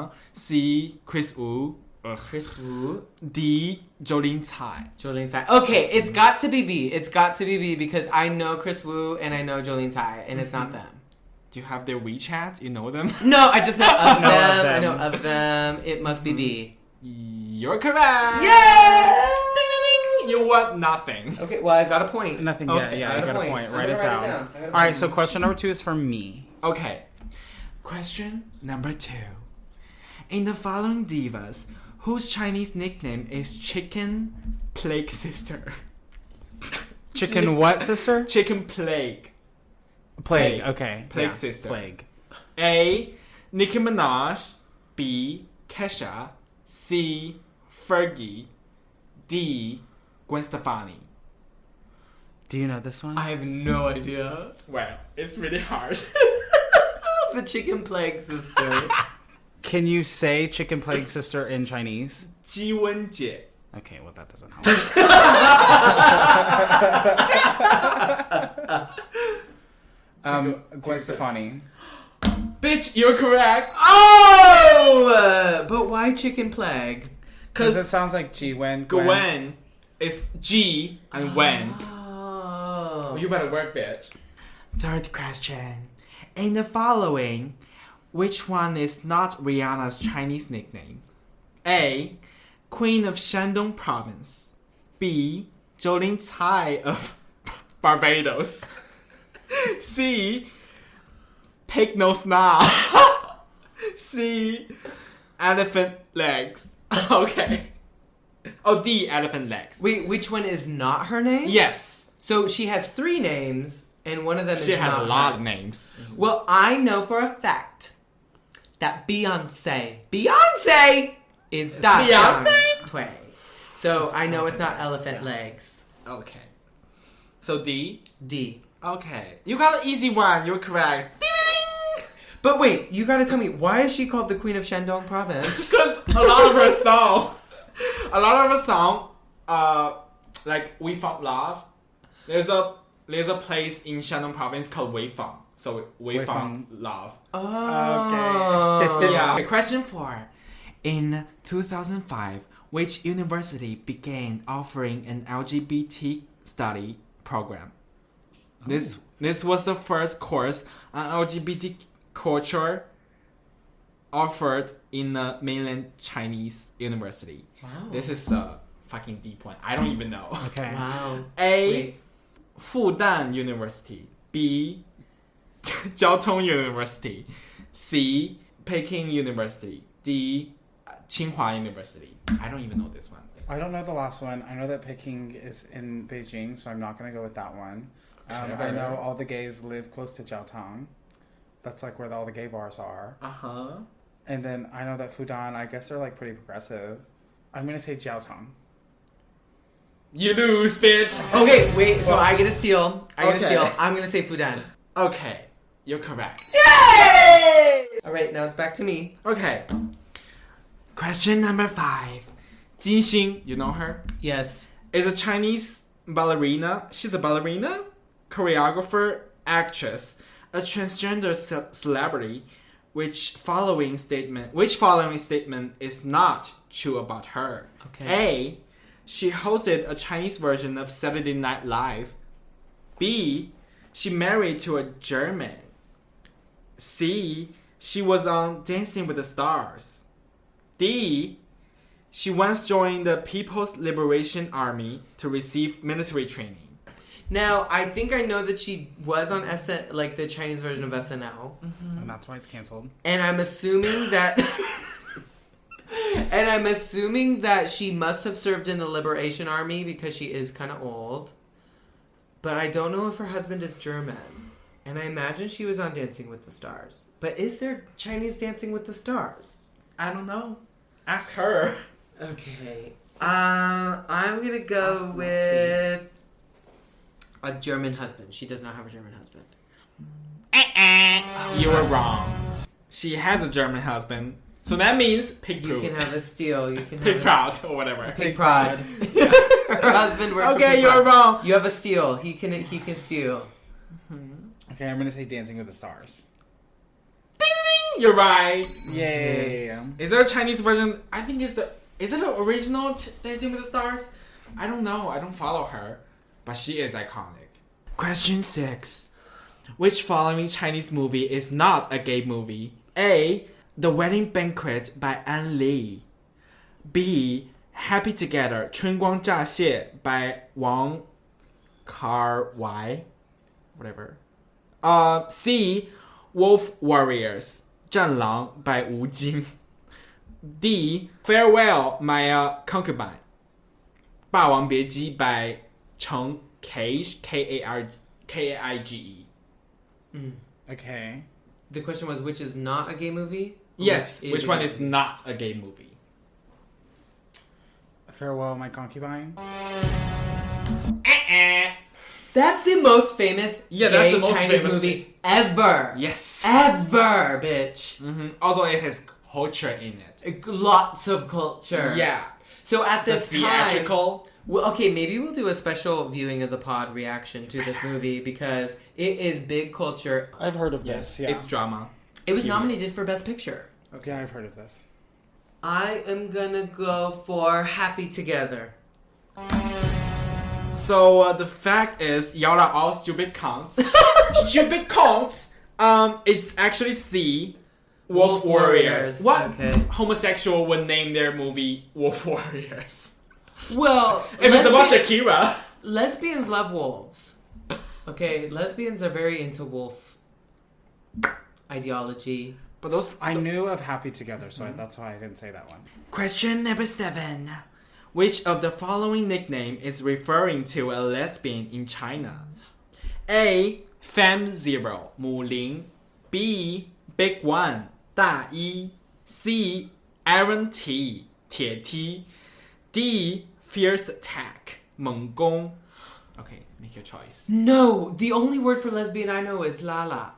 Okay. C. Chris Wu. Chris Wu. D. Jolin Tsai. Jolene Tsai. Okay, it's got to be B. It's got to be B because I know Chris Wu and I know Jolene Tsai and it's not them. Do you have their WeChat? You know them? No, I just know of them. them. I know of them. It must be B. You're correct. Yeah! You want nothing. Okay, well, I've got a point. Nothing Okay, yet. Yeah, I I got got a a point. point. I'm Write gonna it write it down. down. I got a All right, point. so question number 2 is for me. Okay. Question number 2. In the following divas, whose Chinese nickname is Chicken Plague Sister? Chicken what, sister? Chicken Plague. Plague. Plague. Okay. Plague yeah, sister. Plague. A. Nicki Minaj. B. Kesha. C. Fergie. D. Gwen Stefani. Do you know this one? I have no idea. Well, it's really hard. The Chicken Plague Sister. Can you say Chicken Plague Sister in Chinese? 姬温姐. Okay, well that doesn't help. Gwen Stefani. Bitch, you're correct. Oh! But why Chicken Plague? Because it sounds like Gwen. Gwen is G and Wen. Oh. You better work, bitch. Third question. In the following, which one is not Rihanna's Chinese nickname? A. Queen of Shandong Province. B. Jolin Tsai of Barbados. C. Pig Nose Na. C. Elephant Legs. Okay. Oh, D. Elephant Legs. Wait, which one is not her name? Yes. So she has 3 names, and one of them She is has not a lot her. of names. Well, I know for a fact that Beyonce is Da Beyonce? Xiang Tui. So I know it's not confidence, elephant yeah. legs. Okay. So D? D. Okay. You got an easy one. You're correct. But wait, you gotta tell me, why is she called the Queen of Shandong Province? Because a lot of her song, like We Found Love, there's a place in Shandong Province called Weifang. So we found love. Oh. Okay. Yeah. Question 4. In 2005, which university began offering an LGBT study program? This was the first course on LGBT culture offered in a mainland Chinese university. Wow. This is a fucking deep one. I don't even know. Okay. Wow. A. Wait. Fudan University. B. Jiao Tong University. C. Peking University. D. Tsinghua University. I don't even know this one. I don't know the last one. I know that Peking is in Beijing, so I'm not going to go with that one. I know all the gays live close to Jiaotong. That's like where all the gay bars are. Uh-huh. And then I know that Fudan, I guess they're like pretty progressive. I'm going to say Jiaotong. You lose, bitch. Okay, wait, so I get a steal. Okay. I'm gonna say Fudan. Okay. You're correct. Yay! Alright, now it's back to me. Okay. Question number 5. Jin Xing, you know her? Yes. Is a Chinese ballerina. She's a ballerina, choreographer, actress, a transgender celebrity, which following statement is not true about her. Okay. A, she hosted a Chinese version of Saturday Night Live. B, she married to a German. C, she was on Dancing with the Stars. D, she once joined the People's Liberation Army to receive military training. Now, I think I know that she was on the Chinese version of SNL. Mm-hmm. And that's why it's canceled. And I'm assuming that... and I'm assuming that she must have served in the Liberation Army because she is kind of old. But I don't know if her husband is German. And I imagine she was on Dancing with the Stars. But is there Chinese Dancing with the Stars? I don't know. Ask her. Okay. I'm going to go with a German husband. She does not have a German husband. You were wrong. She has a German husband. So that means pig You poop. can have a steal. You can Pig have proud or whatever. Pig pride. Her husband works for Okay, Pig you're Pride. wrong. You have a steal. He can steal. Okay, I'm gonna say Dancing with the Stars. Ding ding! You're right. Yay! Is there a Chinese version? I think is it the original Dancing with the Stars? I don't know. I don't follow her, but she is iconic. Question 6: which following Chinese movie is not a gay movie? A, The Wedding Banquet by An Li. B, Happy Together 春光乍泄 by Wang Kar-wai. Whatever. C, Wolf Warriors 战狼 by Wu Jing. D, Farewell My Concubine 霸王别姬 by Cheng Kaige Kaige. Okay. The question was, which is not a gay movie? Yes, Which which is a one gay is movie? not a gay movie? Farewell, My Concubine. That's the most famous Yeah, that's gay the most Chinese famous movie ever. Yes. Ever, bitch. Also, it has culture in it. Lots of culture. Yeah. So at The this time... theatrical. Well, okay, maybe we'll do a special viewing of the pod reaction to this movie because it is big culture. I've heard of this. Yeah. It's drama. It was Period. nominated for Best Picture. Okay, I've heard of this. I am gonna go for Happy Together. So the fact is, y'all are all stupid cunts. Stupid cunts. It's actually C. Wolf Warriors. What Okay. homosexual would name their movie Wolf Warriors? Well, If it's about Shakira. lesbians love wolves. Okay, lesbians are very into wolf ideology. But those. I knew of Happy Together, so that's why I didn't say that one. Question number 7. Which of the following nickname is referring to a lesbian in China? A. Femme Zero 母零 B. Big One 大一 C. Iron T 铁梯 D. Fierce Attack 猛攻 Okay, make your choice. No, the only word for lesbian I know is lala.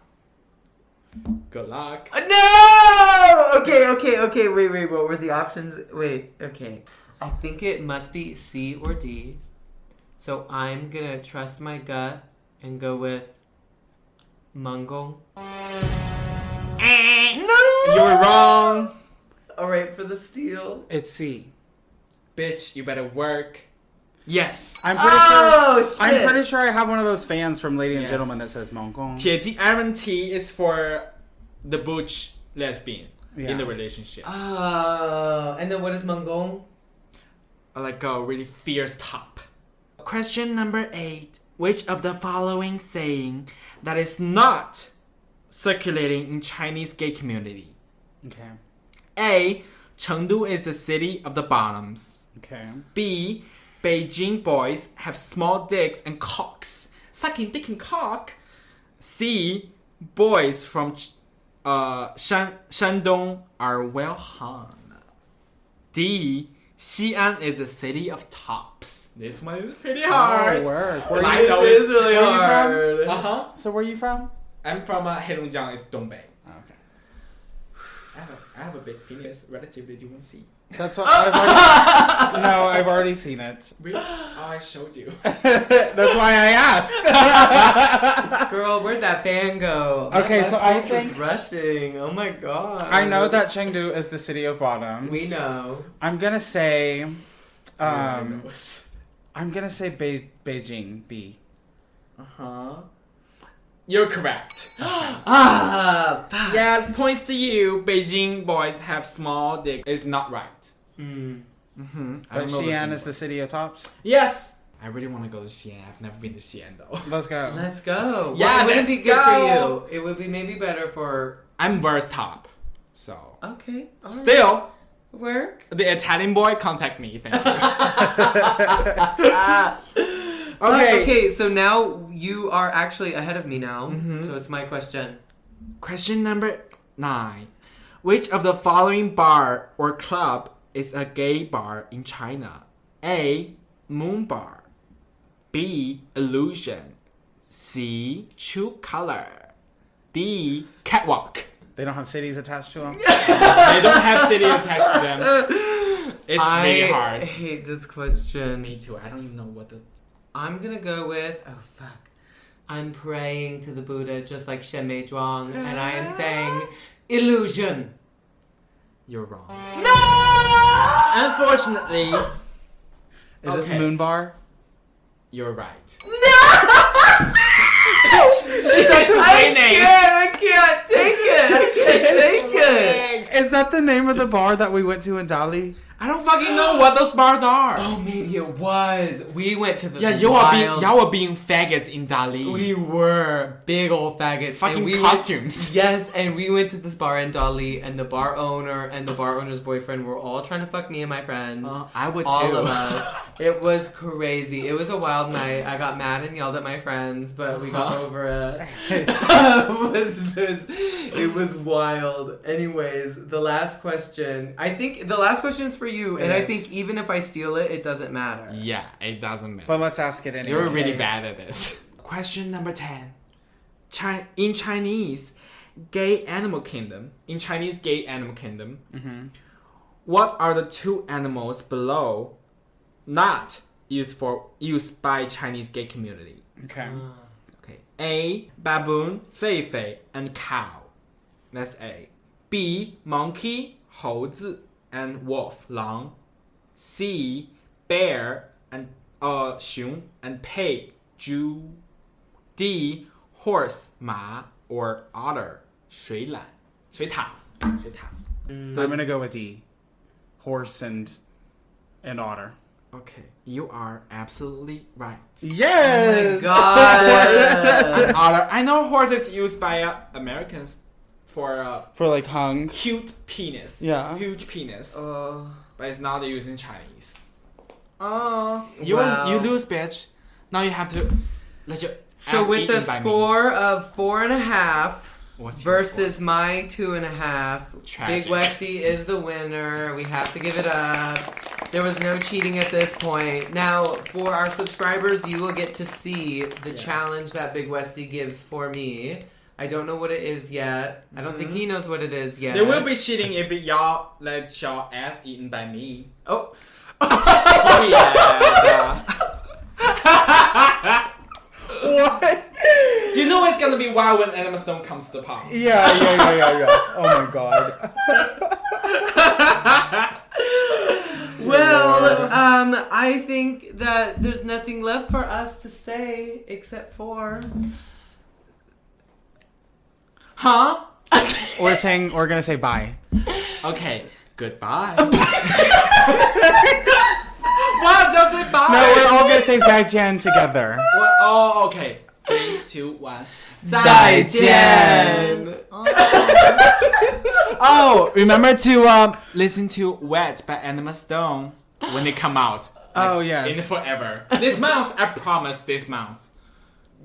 Good luck. No! Okay, wait, what were the options? Wait, okay. I think it must be C or D. So I'm gonna trust my gut and go with Mongol. No! You were wrong. Alright, for the steal. It's C. Bitch, you better work. Yes. I'm pretty Oh, sure. shit. I'm pretty sure I have one of those fans from Lady and Yes. Gentlemen that says Mongkong. 铁梯 Iron T is for the butch lesbian in Yeah. the relationship. And then what is Mongol? Like a really fierce top. Question number 8. Which of the following saying that is not circulating in Chinese gay community? Okay. A. Chengdu is the city of the bottoms. Okay. B. Beijing boys have small dicks and cocks. Sucking dick and cock. C. Boys from Shandong are well hung. D. Xi'an is a city of tops. This one is pretty hard. Oh, work. I know it's really where are you hard. from? Uh-huh. So where are you from? I'm from Heilongjiang, it's Dongbei. Okay. I have a big penis, relatively. Do you want to see? That's what I've already seen it. Really? Oh, I showed you. That's why I asked. Girl, where'd that fan go? Okay, That so I pulse is think rushing. Oh my god. I know that Chengdu is the city of bottoms. We know. I'm gonna say, Knows. I'm gonna say Beijing B. You're correct. Yes, points to you. Beijing boys have small dick. It's not right. But Xi'an is the city of tops. Yes. I really want to go to Xi'an. I've never been to Xi'an though. Let's go. Let's go. Yeah, it wouldn't let's be good go. for you. It would be maybe better for. I'm verse top, so Okay. All right. still Work. the Italian boy. Contact me. Thank you. Okay, so now you are actually ahead of me now. So it's my question. Question number 9. Which of the following bar or club is a gay bar in China? A. Moon Bar. B. Illusion. C. True Color. D. Catwalk. They don't have cities attached to them. They don't have city attached to them. It's really hard. I hate this question. Me too. I don't even know what the... I'm gonna go with, oh fuck, I'm praying to the Buddha just like Shen Mei Zhuang, and I am saying illusion. You're wrong. No! Unfortunately, Is it Moon Bar? you're right. She's like, I can't take it. I can't take it. Is that the name of the bar that we went to in Dali? I don't fucking know what those bars are. Oh, maybe it was. We went to this y'all were being faggots in Dali. We were big old faggots. Fucking And we costumes. Yes, and we went to this bar in Dali, and the bar owner and the bar owner's boyfriend were all trying to fuck me and my friends. I would all too. of us. It was crazy. It was a wild night. I got mad and yelled at my friends, but we got over it. It was wild. Anyways, the last question. I think the last question is for you, and I think even if I steal it, it doesn't matter. Yeah, it doesn't matter. But let's ask it anyway. You're really bad at this. Question number 10. In Chinese gay animal kingdom, what are the 2 animals below not used by Chinese gay community? Okay. Okay. A. Baboon, fei fei, and cow. That's A. B. Monkey, 猴子, and wolf, 狼. C. Bear, and 熊, and pig, 猪. D. Horse, 马, or otter, 水獭. I'm gonna go with D. Horse and otter. Okay, you are absolutely right. Yes! Oh my God. An otter. I know horse is used by Americans for like hung. cute penis. Yeah. Huge penis. Oh. But it's not used in Chinese. You Wow. lose, bitch. Now you have to let your So ass with eaten a by me. score of 4.5 What's your versus my 2.5, Tragic. Big Westy is the winner. We have to give it up. There was no cheating at this point. Now, for our subscribers, you will get to see the challenge that Big Westy gives for me. I don't know what it is yet. I don't think he knows what it is yet. There will be cheating if y'all let your ass eaten by me. Oh. Oh yeah. What? You know it's gonna be wild when Enema Stone comes to the pop. Yeah. Oh my god. Well, I think that there's nothing left for us to say except for... Huh? We're gonna say bye. Okay. Goodbye. What? Just say bye. No, we're all gonna say 再见 together. What? Oh, okay. 3, 2, 1. 再见. Oh, remember to listen to Wet by Enema Stone when they come out. Oh, yes. In forever. This month, I promise this month.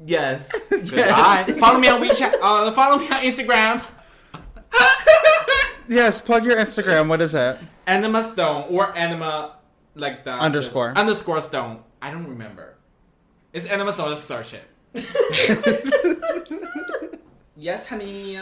Yes. Goodbye. Follow me on WeChat. Follow me on Instagram. Yes, plug your Instagram. What is it? Enema Stone or Enema like the Underscore. Underscore Stone. I don't remember. It's Enema Stone. Just search it. Yes, honey.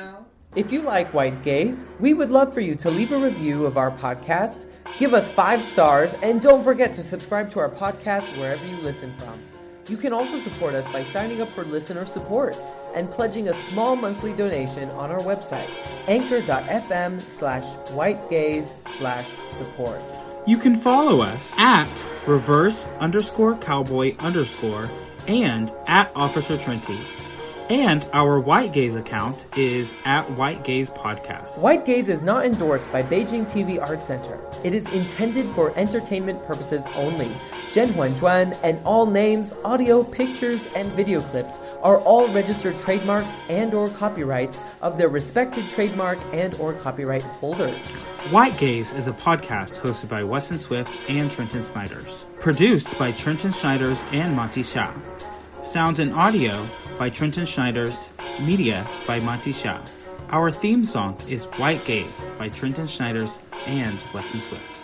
If you like White Gaze, we would love for you to leave a review of our podcast, give us 5 stars, and don't forget to subscribe to our podcast wherever you listen from. You can also support us by signing up for listener support and pledging a small monthly donation on our website, anchor.fm/whitegaze/support. You can follow us at @reverse_cowboy_ and at Officer Trinity. And our White Gaze account is at White Gaze Podcast. White Gaze is not endorsed by Beijing TV Art Center. It is intended for entertainment purposes only. Zhen Huan and all names, audio, pictures, and video clips are all registered trademarks and/or copyrights of their respective trademark and/or copyright holders. White Gaze is a podcast hosted by Weston Swift and Trenton Snyders. Produced by Trenton Snyders and Monty Shah. Sound and audio by Trenton Snyders. Media by Monty Shah. Our theme song is White Gaze by Trenton Snyders and Weston Swift.